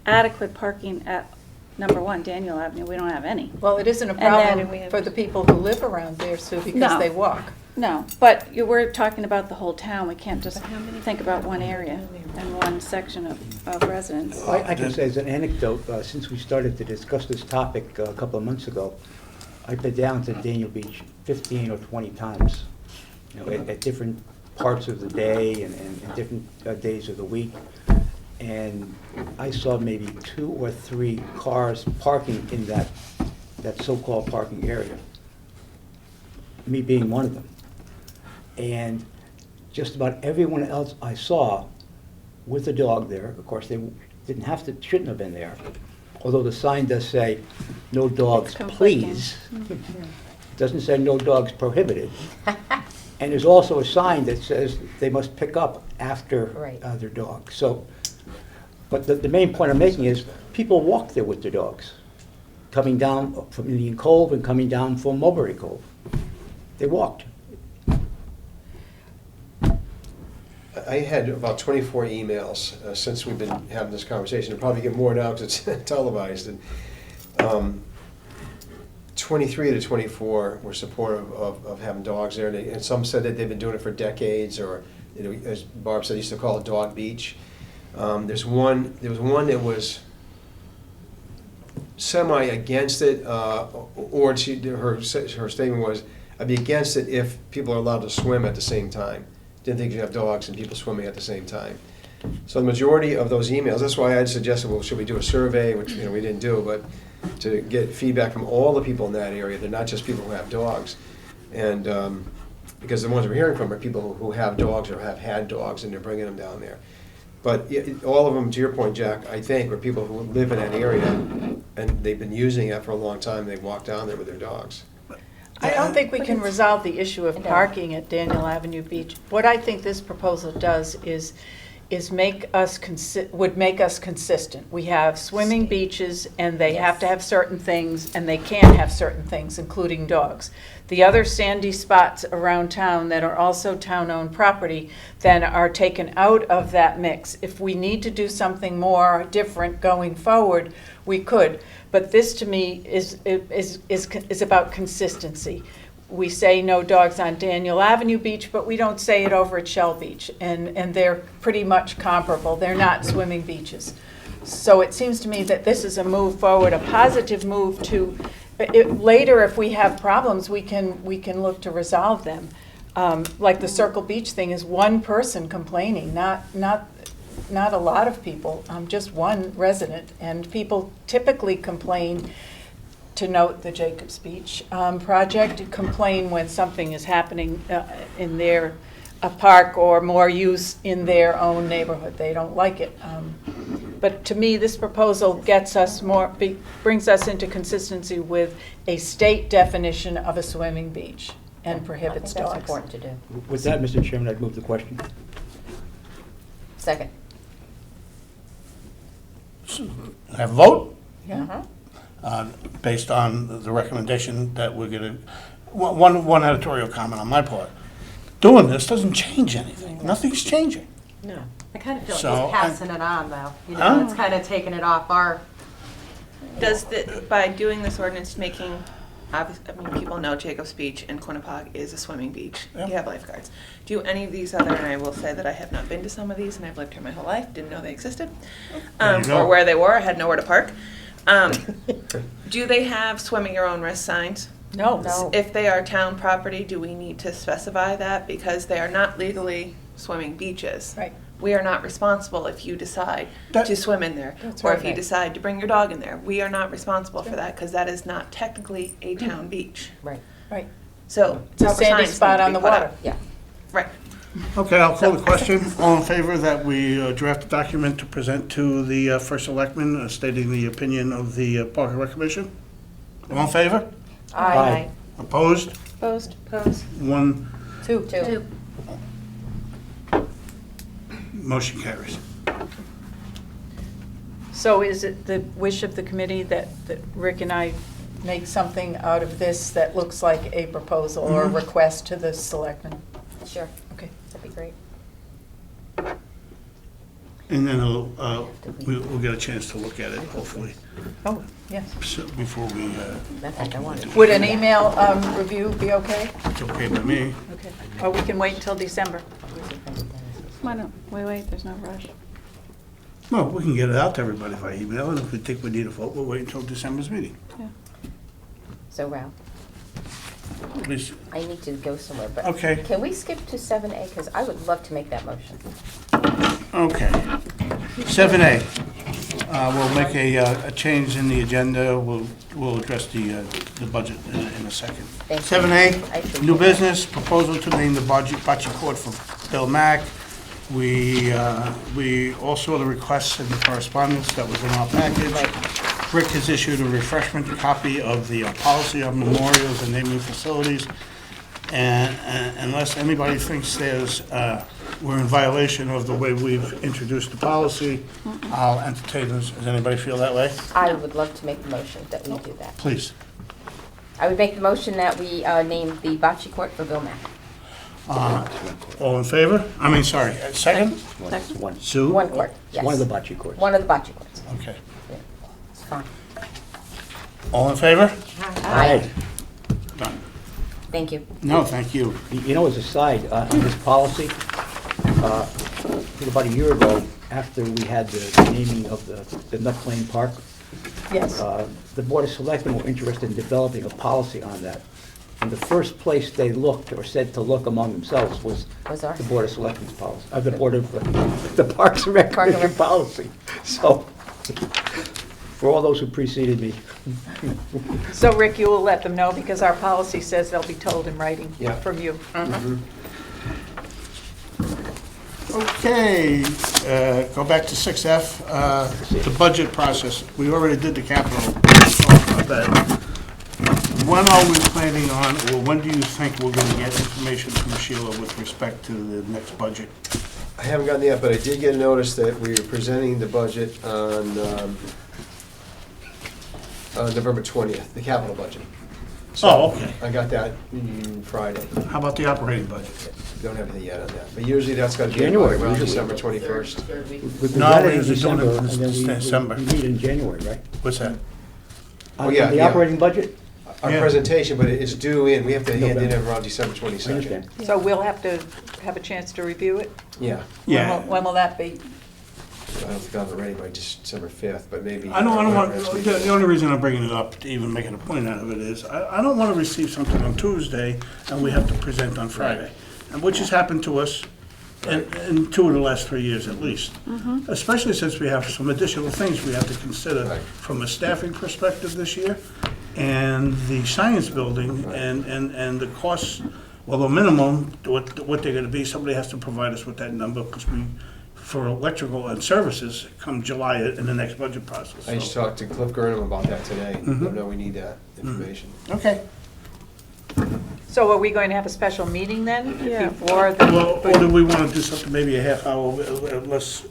S7: adequate parking at, number one, Daniel Avenue, we don't have any.
S4: Well, it isn't a
S7: And then we
S4: problem
S7: have-
S4: for the people who live around there, Sue, because
S7: No.
S4: they walk.
S7: No, but we're talking about the whole town, we can't just think about one area and one section of residents.
S6: I can say as an anecdote, since we started to discuss this topic a couple of months ago, I've been down to Daniel Beach 15 or 20 times, at different parts of the day and different days of the week. And I saw maybe 2 or 3 cars parking in that so-called parking area, me being one of them. And just about everyone else I saw with a dog there, of course, they shouldn't have been there, although the sign does say, "No dogs,
S7: It's conflicting.
S6: please." Doesn't say "No dogs prohibited." And there's also a sign that says they must pick up after
S2: Right.
S6: their dog. So, but the main point I'm making is, people walk there with their dogs, coming down from Indian Cove and coming down from Mulberry Cove. They walked.
S3: I had about 24 emails since we've been having this conversation. I'll probably get more now because it's televised. And 23 to 24 were supportive of having dogs there. And some said that they've been doing it for decades, or, as Barb said, they used to call it Dog Beach. There was one that was semi against it, or her statement was, "I'd be against it if people are allowed to swim at the same time." Didn't think you'd have dogs and people swimming at the same time. So the majority of those emails, that's why I suggested, well, should we do a survey, which we didn't do, but to get feedback from all the people in that area. They're not just people who have dogs. And because the ones we're hearing from are people who have dogs or have had dogs, and they're bringing them down there. But all of them, to your point, Jack, I think, are people who live in that area, and they've been using it for a long time. They walk down there with their dogs.
S4: I don't think we can resolve the issue of parking at Daniel Avenue Beach. What I think this proposal does is is would make us consistent. We have swimming beaches, and they have to have certain things, and they can't have certain things, including dogs. The other sandy spots around town that are also town-owned property then are taken out of that mix. If we need to do something more different going forward, we could. But this, to me, is about consistency. We say no dogs on Daniel Avenue Beach, but we don't say it over at Shell Beach, and they're pretty much comparable. They're not swimming beaches. So it seems to me that this is a move forward, a positive move to, later if we have problems, we can look to resolve them. Like the Circle Beach thing is one person complaining, not a lot of people, just one resident. And people typically complain, to note the Jacobs Beach project, complain when something is happening in their park or more use in their own neighborhood. They don't like it. But to me, this proposal gets us brings us into consistency with a state definition of a swimming beach and prohibits
S2: I think
S4: dogs.
S2: that's important to do.
S6: With that, Mr. Chairman, I'd move the question.
S2: Second.
S1: Have a vote?
S4: Yeah.
S1: Based on the recommendation that we're going to, one editorial comment on my part. Doing this doesn't change anything. Nothing's changing.
S9: No. I kind of feel like
S1: So,
S9: he's passing it on, though. You know,
S1: Huh?
S9: it's kind of taking it off our.
S10: By doing this ordinance, making, I mean, people know Jacobs Beach and Quinnipiac is a swimming beach.
S1: Yep.
S10: You have lifeguards. Do any of these other, and I will say that I have not been to some of these, and I've lived here my whole life, didn't know they existed,
S1: There you go.
S10: or where they were, I had nowhere to park. Do they have swimming your own risk signs?
S4: No.
S2: No.
S10: If they are town property, do we need to specify that? Because they are not legally swimming beaches.
S4: Right.
S10: We are not responsible if you decide
S1: That-
S10: to swim in there,
S4: That's
S10: or
S4: right.
S10: if you decide to bring your dog in there. We are not responsible for that, because that is not technically a town beach.
S2: Right.
S4: Right.
S10: So.
S4: It's a
S10: proper
S4: sandy
S10: signs
S4: spot
S10: need to
S4: on
S10: be
S4: the
S10: put up.
S4: water.
S2: Yeah.
S10: Right.
S1: Okay, I'll call the question. All in favor that we draft a document to present to the first selectman stating the opinion of the Park and Rec Commission? All in favor?
S6: Aye.
S1: Opposed?
S7: Opposed?
S1: One,
S4: Two.
S1: motion carries.
S4: So is it the wish of the committee that Rick and I make something out of this that looks like a proposal or a request to the selectmen?
S2: Sure.
S4: Okay.
S2: That'd be great.
S1: And then we'll get a chance to look at it, hopefully,
S4: Oh, yes.
S1: before we,
S2: That's what I wanted.
S4: Would an email review be okay?
S1: it's okay by me.
S4: Okay. Or we can wait until December?
S7: Why don't we wait? There's no rush.
S1: Well, we can get it out to everybody by email, and if we think we need a vote, we'll wait until December's meeting.
S2: So, Ralph,
S1: Please.
S2: I need to go somewhere, but.
S1: Okay.
S2: Can we skip to 7A? Because I would love to make that motion.
S1: Okay. 7A, we'll make a change in the agenda. We'll address the budget in a second.
S2: Thank you.
S1: 7A, new business, proposal to name the bocce court for Bill Mack. We all saw the requests and the correspondence that was in our package. Rick has issued a refreshment copy of the policy on memorials and naming facilities. And unless anybody thinks we're in violation of the way we've introduced the policy, I'll entertain this. Does anybody feel that way?
S2: I would love to make the motion that we do that.
S1: Please.
S2: I would make the motion that we name the bocce court for Bill Mack.
S1: All in favor? I mean, sorry, second?
S6: One.
S1: Sue?
S2: One court, yes.
S6: One of the bocce courts.
S2: One of the bocce courts.
S1: Okay.
S2: It's fine.
S1: All in favor?
S2: Aye.
S1: Done.
S2: Thank you.
S1: No, thank you.
S6: You know, as a side, on this policy, I think about a year ago, after we had the naming of the Nut Plain Park,
S4: Yes.
S6: the Board of Selectmen were interested in developing a policy on that. And the first place they looked, or said to look among themselves, was
S2: Was ours.
S6: the Board of Selectmen's policy, the Board of, the Parks and Rec
S2: Park and
S6: Commission
S2: Rec.
S6: policy. So, for all those who preceded me,
S4: So Rick, you will let them know because our policy says they'll be told in writing
S6: Yeah.
S4: from you.
S1: Okay, go back to 6F, the budget process. We already did the capital. But when are we planning on, or when do you think we're going to get information from Sheila with respect to the next budget?
S3: I haven't gotten it yet, but I did get a notice that we are presenting the budget on November 20th, the capital budget. So
S1: Oh, okay.
S3: I got that Friday.
S1: How about the operating budget?
S3: Don't have anything yet on that. But usually that's got to be
S6: January,
S3: around
S6: usually.
S3: December 21st.
S8: Third week.
S6: We
S1: No,
S6: got
S1: we're
S6: it in
S1: usually doing it
S6: December,
S1: in
S6: and then we
S1: December.
S6: meet in January, right?
S1: What's that?
S3: Oh, yeah,
S6: The
S3: yeah.
S6: operating budget?
S3: Our
S1: Yeah.
S3: presentation, but it's due in, we have to hand it in
S6: November.
S3: around December
S6: I
S3: 22nd.
S6: understand.
S4: So we'll have to have a chance to review it?
S3: Yeah.
S1: Yeah.
S4: When will that be?
S3: I don't think I'll have it ready by December 5th, but maybe.
S1: I don't want,
S3: next week.
S1: the only reason I'm bringing it up, to even making a point out of it, is I don't want to receive something on Tuesday and we have to present on Friday. And which has happened to us in 2 of the last 3 years at least. Especially since we have some additional things we have to consider
S3: Right.
S1: from a staffing perspective this year. And the science building and the costs, well, the minimum, what they're gonna be, somebody has to provide us with that number, because for electrical and services, come July in the next budget process.
S3: I just
S1: so.
S3: talked to Cliff Gurnham about that today.
S1: Mm-hmm.
S3: I know we need that information.
S1: Okay.
S4: So are we going to have a special meeting then?
S7: Yeah.
S4: Before the,
S1: Well, or do we want to do something, maybe a half hour less? Do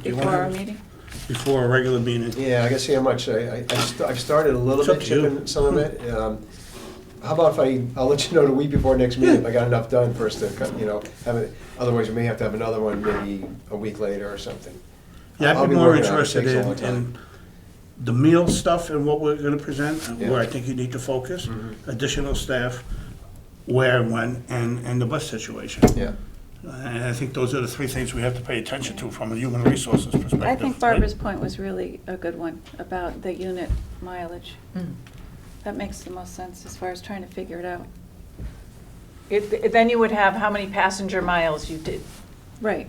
S1: you
S7: Before
S1: wanna
S7: our
S1: have-
S7: meeting?
S1: Before a regular meeting?
S3: Yeah, I gotta see how much, I've started a little
S1: It's up
S3: bit
S1: to you.
S3: chipping some of it. How about if I'll let you know the week before next meeting, if I got enough done first to, have it, otherwise we may have to have another one maybe a week later or something.
S1: Yeah,
S3: I'll
S1: I'd be
S3: be
S1: more
S3: working on it. It
S1: interested
S3: takes a long
S1: in
S3: time.
S1: the meal stuff and what we're gonna present, and where
S3: Yeah.
S1: I think you need to focus,
S3: Mhm.
S1: additional staff, where, when, and the bus situation.
S3: Yeah.
S1: And I think those are the 3 things we have to pay attention to from a human resources perspective.
S7: I think
S1: right?
S7: Barbara's point was really a good one about the unit mileage. That makes the most sense as far as trying to figure it out.
S4: then you would have how many passenger miles you did.
S7: Right.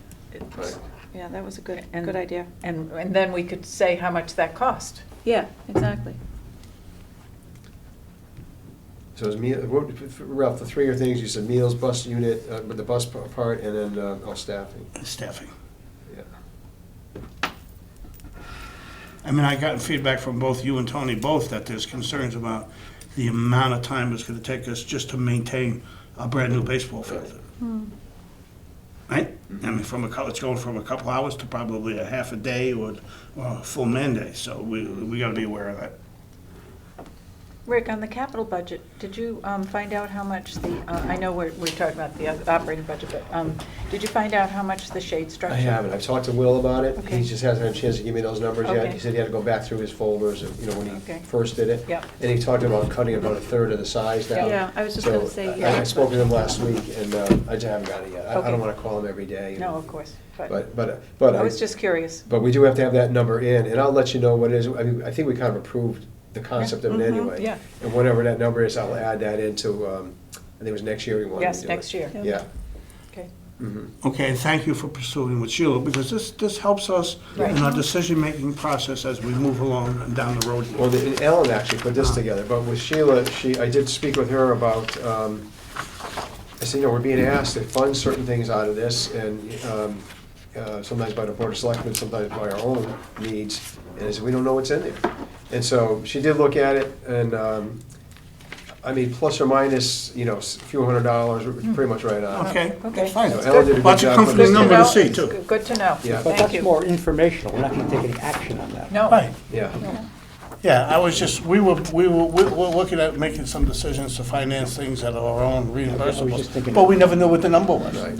S3: Right.
S7: Yeah, that was a good
S4: And-
S7: idea.
S4: And then we could say how much that cost.
S7: Yeah, exactly.
S3: So it's meal, Ralph, the 3 things, you said meals, bus unit, with the bus part, and then staffing.
S1: Staffing.
S3: Yeah.
S1: I mean, I got feedback from both you and Tony, both, that there's concerns about the amount of time it's gonna take us just to maintain a brand-new baseball field. Right? I mean, it's going from a couple hours to probably a half a day or a full man day, so we gotta be aware of that.
S4: Rick, on the capital budget, did you find out how much I know we're talking about the operating budget, but did you find out how much the shade structure?
S3: I haven't. I've talked to Will about it.
S4: Okay.
S3: He just hasn't had a chance to give me those numbers yet.
S4: Okay.
S3: He said he had to go back through his folders, when
S4: Okay.
S3: he first did it.
S4: Yep.
S3: And he talked about cutting about a third of the size down.
S7: Yeah, I was just
S3: So,
S7: gonna say,
S3: I
S7: yeah.
S3: spoke to him last week, and I just haven't got it yet. I
S4: Okay.
S3: don't wanna call him every day.
S4: No, of course,
S3: But
S4: I was just curious.
S3: But we do have to have that number in, and I'll let you know what it is. I mean, I think we kind of approved the concept of it
S4: Mhm,
S3: anyway.
S4: yeah.
S3: And whatever that number is, I'll add that into, I think it was next year we wanted to do
S4: Yes,
S3: it.
S4: next year.
S3: Yeah.
S4: Okay.
S3: Mhm.
S1: Okay, and thank you for pursuing with Sheila, because this helps us in our decision-making process as we move along and down the road.
S3: Well, and Ellen actually put this together, but with Sheila, I did speak with her about, I said, we're being asked to fund certain things out of this, and sometimes by the Board of Selectmen, sometimes by our own needs, and I said, we don't know what's in there. And so she did look at it, and, I mean, plus or minus, a few $100s, we're pretty much right on.
S1: Okay,
S4: Okay.
S1: that's fine.
S3: So Ellen did a good
S1: Lots of
S3: job
S1: comforting
S3: putting this
S1: number to
S3: together.
S1: see, too.
S4: Good to know.
S3: Yeah.
S6: But
S4: Thank
S6: that's
S4: you.
S6: more informational, we're not gonna take any action on that.
S4: No.
S1: Right.
S3: Yeah.
S1: Yeah, I was just, we're looking at making some decisions to finance things that are our own
S6: just
S1: reimbursables,
S6: thinking-
S1: but we never knew what the number was.
S3: Right.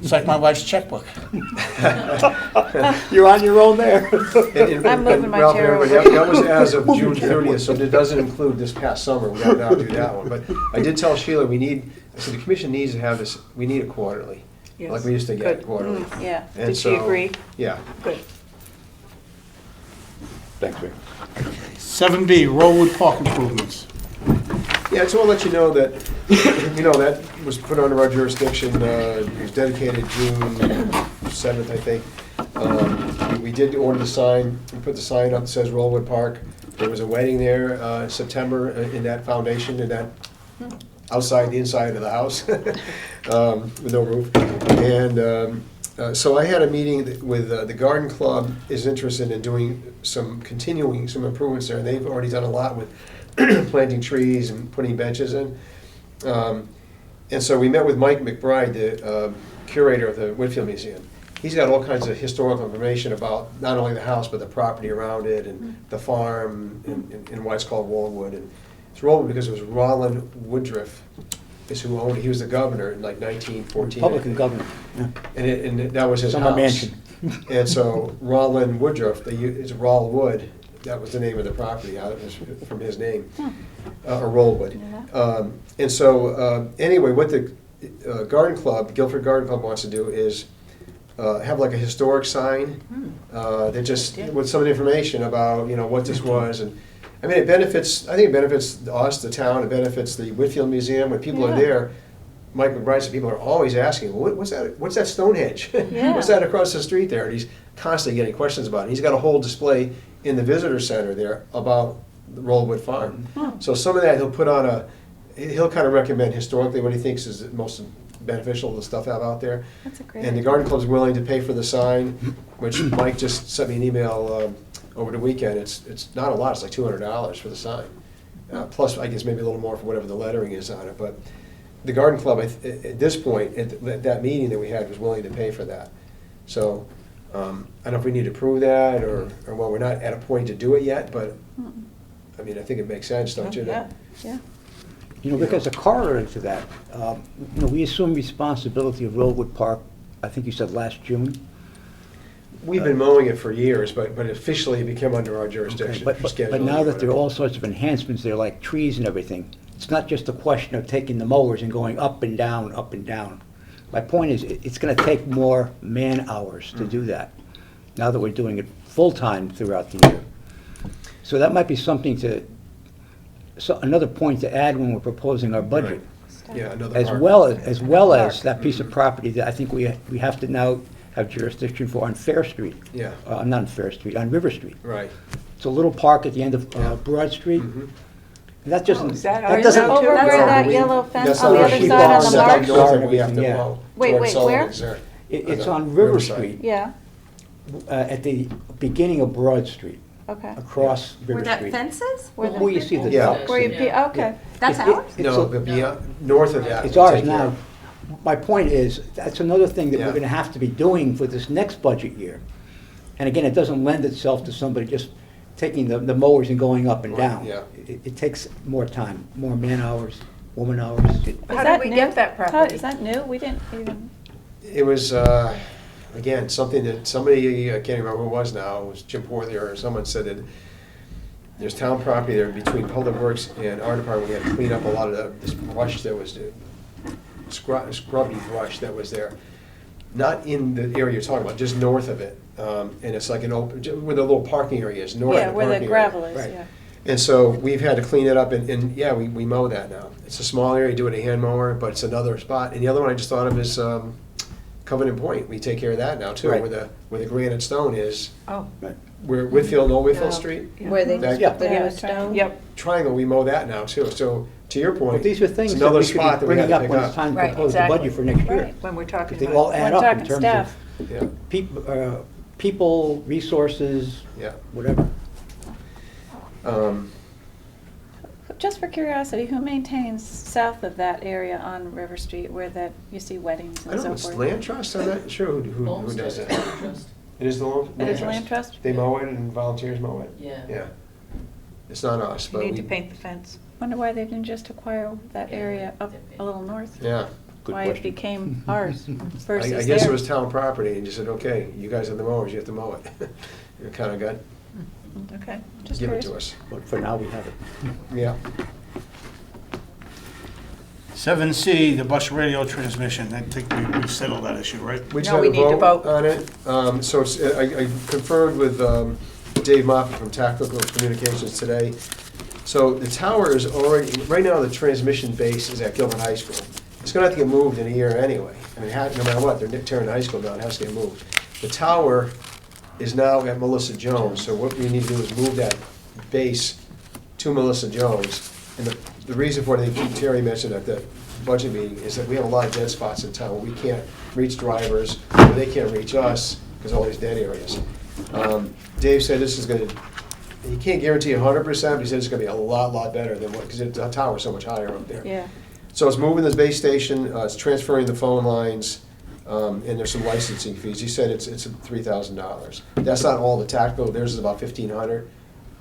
S1: It's like my wife's checkbook.
S6: You're on your own there.
S7: I'm moving my
S3: Ralph,
S7: chair
S3: everybody,
S7: over.
S3: that was as of June 30th, so it doesn't include this past summer, we gotta now do that one. But I did tell Sheila, I said, the commission needs to have this, we need it quarterly, like
S4: Yes.
S3: we used to get
S4: Good.
S3: quarterly.
S7: Yeah.
S3: And
S4: Did she
S3: so-
S4: agree?
S3: Yeah.
S4: Good.
S6: Thanks, Rick.
S1: 7B, Rollwood Park improvements.
S3: Yeah, I just want to let you know that, that was put under our jurisdiction, it was dedicated June 7th, I think. We did order the sign, we put the sign up that says Rollwood Park. There was a wedding there in September in that foundation, in that outside, the inside of the house, with no roof. And so I had a meeting with, the Garden Club is interested in doing continuing some improvements there. They've already done a lot with planting trees and putting benches in. And so we met with Mike McBride, curator of the Whitfield Museum. He's got all kinds of historical information about not only the house, but the property around it, and the farm, and why it's called Rollwood. And it's Rollwood because it was Rollin Woodruff is who owned it. He was the governor in like 1914.
S6: Republican governor. Yeah.
S3: And that was his
S6: Summer
S3: house.
S6: mansion.
S3: And so Rollin Woodruff, it's Rollwood, that was the name of the property from his name, or Rollwood. And so, anyway, what the Garden Club, Guilford Garden Club wants to do is have like a historic sign that just, with some information about, what this was. And I mean, I think it benefits us, the town, it benefits the Whitfield Museum. When people are there, Mike McBride said people are always asking, well, what's that Stonehenge?
S5: Yeah.
S3: What's that across the street there? And he's constantly getting questions about it. He's got a whole display in the visitor center there about the Rollwood Farm. So some of that he'll kind of recommend historically what he thinks is the most beneficial, the stuff out there.
S7: That's a great
S3: And the
S7: idea.
S3: Garden Club's willing to pay for the sign, which Mike just sent me an email over the weekend. It's not a lot, it's like $200 for the sign. Plus, I guess maybe a little more for whatever the lettering is on it. But the Garden Club, at this point, at that meeting that we had, was willing to pay for that. So, I don't know if we need to prove that, or well, we're not at a point to do it yet, but, I mean, I think it makes sense, don't you?
S5: Yeah, yeah.
S6: Rick, as a corollary to that, we assume responsibility of Rollwood Park, I think you said last June.
S3: We've been mowing it for years, but officially it became under our jurisdiction.
S6: But
S3: Scheduling,
S6: now that there are
S3: whatever.
S6: all sorts of enhancements there, like trees and everything, it's not just a question of taking the mowers and going up and down, up and down. My point is, it's gonna take more man-hours to do that, now that we're doing it full-time throughout the year. So that might be something another point to add when we're proposing our budget.
S3: Yeah, another
S6: As
S3: park.
S6: well as that piece of property that I think we have to now have jurisdiction for on Fair Street.
S3: Yeah.
S6: Not on Fair Street, on River Street.
S3: Right.
S6: It's a little park at the end of Broad Street.
S3: Mhm.
S6: And that doesn't,
S4: is that
S6: that
S4: ours
S6: doesn't.
S4: now,
S5: Over
S4: too?
S5: where that
S3: we-
S5: yellow fence
S3: that's
S5: on the
S3: our
S5: other
S3: sheep
S5: side
S3: farm
S5: on the
S3: set up
S5: marsh?
S3: north that we have to
S6: Yeah.
S3: mow.
S5: Wait,
S3: George
S5: where?
S3: Sullivan's there.
S6: It's
S3: On
S6: on
S3: the
S6: River
S3: riverside.
S6: Street,
S5: Yeah,
S6: at the beginning of Broad Street,
S5: okay.
S6: across River
S9: Where that
S6: Street.
S9: fence is?
S6: Where you see the
S3: Yeah.
S6: ducks.
S5: Where you, okay.
S9: That's
S6: It-
S9: ours?
S6: it's
S3: No,
S6: a-
S3: but beyond, north of that.
S6: It's
S3: we'll
S6: ours
S3: take care
S6: now.
S3: of.
S6: My point is, that's another thing that
S3: Yeah.
S6: we're gonna have to be doing for this next budget year. And again, it doesn't lend itself to somebody just taking the mowers and going up and
S3: Right,
S6: down.
S3: yeah.
S6: It takes more time, more man-hours, woman-hours.
S4: How did we get that property?
S7: Is that new? We didn't even,
S3: It was, again, something that somebody, I can't remember who it was now, it was Jim Porthier or someone said that there's town property there between Public Works and our department. We had to clean up a lot of this brush that was, scrubby brush that was there. Not in the area you're talking about, just north of it. And it's like an open, where the little parking area is, north of
S7: yeah,
S3: the
S7: where the
S3: parking area.
S7: gravel is,
S6: Right.
S7: yeah.
S3: And so we've had to clean it up, and yeah, we mow that now. It's a small area, do it a hand mower, but it's another spot. And the other one I just thought of is Covenant Point. We take care of that now too,
S6: Right.
S3: where the granite stone is,
S4: Oh,
S3: where Whitfield, Old Whitfield
S4: Yeah.
S3: Street,
S5: Where they
S3: That-
S6: Yeah.
S5: put the
S4: Yeah,
S5: new stone?
S4: yep.
S3: triangle, we mow that now too. So to your
S6: But
S3: point,
S6: these are
S3: it's
S6: things that
S3: another
S6: we should
S3: spot
S6: be
S3: that we had
S6: bringing
S3: to
S6: up
S3: pick
S6: when it's
S3: up.
S6: time to
S4: Right,
S6: propose the
S4: exactly.
S6: budget for next year.
S7: Right.
S4: When we're talking
S6: They
S4: about.
S6: all add
S7: We're
S6: up in
S7: talking
S6: terms
S7: staff.
S3: Yeah,
S6: of people, resources,
S3: yeah.
S6: whatever.
S7: Just for curiosity, who maintains south of that area on River Street where that, you see weddings
S3: I
S7: and
S3: don't know,
S7: so
S3: it's
S7: forth?
S3: Land Trust, I'm not sure who does that. It is the Land
S7: It is
S3: Trust?
S7: Land Trust?
S3: They mow it and volunteers mow it?
S8: Yeah.
S3: Yeah. It's not us,
S4: You
S3: but
S4: need to
S3: we,
S4: paint the fence.
S7: Wonder why they didn't just acquire that area up a little north?
S3: yeah.
S6: Good
S7: Why it
S6: question.
S7: became ours versus
S3: I
S7: theirs.
S3: guess it was town property, and you said, okay, you guys have the mowers, you have to mow it. You kind of got,
S7: Okay, just
S3: give it
S7: curious.
S3: to us.
S6: But for now, we have it.
S3: Yeah.
S1: 7C, the bus radio transmission. I think we settled that issue, right?
S3: We just
S4: No,
S3: had
S4: we
S3: a
S4: need to vote.
S3: on it. So it's, I confirmed with Dave Moffett from Tactical Communications today. So the tower is already, right now, the transmission base is at Gilbert High School. It's gonna have to get moved in a year anyway. I mean, no matter what, they're tearing the high school down, it has to get moved. The tower is now at Melissa Jones, so what we need to do is move that base to Melissa Jones. And the reason for it, I think Terry mentioned at the budget meeting, is that we have a lot of dead spots in town where we can't reach drivers, or they can't reach us, because of all these dead areas. Dave said this is gonna, he can't guarantee 100%, but he said it's gonna be a lot better than what, because the tower's so much higher up there.
S7: Yeah,
S3: So it's moving the base station, it's transferring the phone lines, And there's some licensing fees. He said it's $3,000. That's not all the tactical, theirs is about $1,500.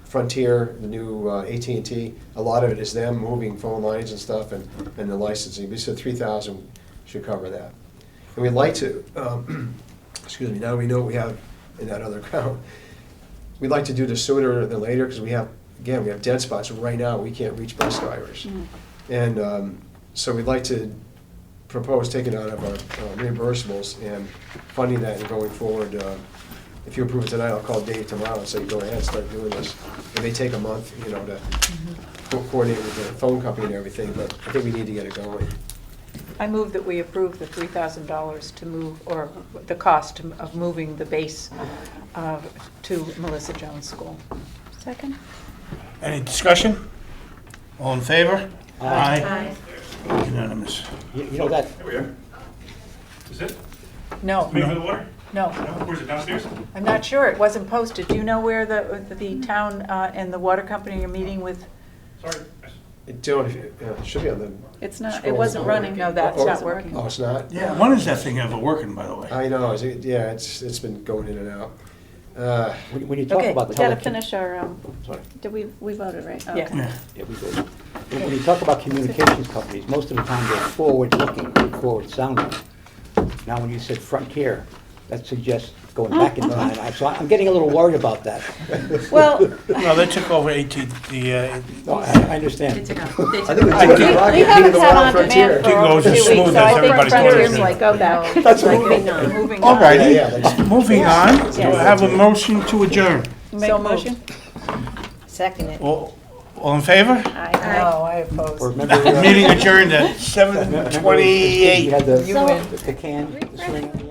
S3: Frontier, the new AT&T, a lot of it is them moving phone lines and stuff and the licensing. But he said 3,000 should cover that. And we'd like to, excuse me, now we know what we have in that other account. We'd like to do this sooner than later because we have dead spots. Right now, we can't reach bus drivers. And so we'd like to propose taking it out of our reimbursables and funding that and going forward. If you approve it tonight, I'll call Dave tomorrow and say, go ahead, start doing this. It may take a month, you know, to coordinate with the phone company and everything, but I think we need to get it going.
S4: I move that we approve the $3,000 to move, or the cost of moving the base to Melissa Jones School.
S7: Second?
S1: Any discussion? All in favor?
S6: Aye.
S1: Unanimous.
S6: You know that,
S11: Is it?
S4: No,
S11: Paying for the water?
S4: no.
S11: Where's it, downstairs?
S4: I'm not sure, it wasn't posted. Do you know where the town and the water company are meeting with?
S11: Sorry.
S3: It should be on the,
S7: It's not, it
S3: Scroll
S7: wasn't
S3: forward.
S7: running.
S4: No, that's
S3: Oh,
S4: not working.
S3: oh, it's not?
S1: Yeah, when is that thing ever working, by the way?
S3: I know, yeah, it's been going in and out.
S6: when you talk
S4: Okay,
S6: about
S7: We gotta
S6: telecom-
S7: finish our,
S6: Sorry.
S7: did we voted, right?
S4: Yeah.
S7: Okay.
S1: Yeah.
S6: Yeah, we did. When you talk about communications companies, most of the time they're forward-looking, forward-sounding. Now, when you said Frontier, that suggests going back in time. So I'm getting a little worried about that.
S5: Well,
S1: No, they took over AT,
S6: No, I understand.
S3: I think
S5: we haven't had on-demand for over 2
S1: Goes as
S5: weeks,
S1: smooth
S5: so
S1: as
S5: I think
S1: everybody
S5: Frontier's
S1: goes.
S5: like, go back.
S3: That's
S5: Like,
S3: moving.
S5: no.
S4: Moving
S1: All
S4: on.
S1: righty,
S3: Yeah,
S1: moving on, do I have a motion to adjourn?
S7: Make a motion?
S5: Second it.
S1: All in favor?
S7: Aye.
S4: No, I oppose.
S6: Or remember,
S1: Meeting adjourned at
S6: remember
S1: 7:28.
S6: You had
S4: You win.
S6: the can, the string.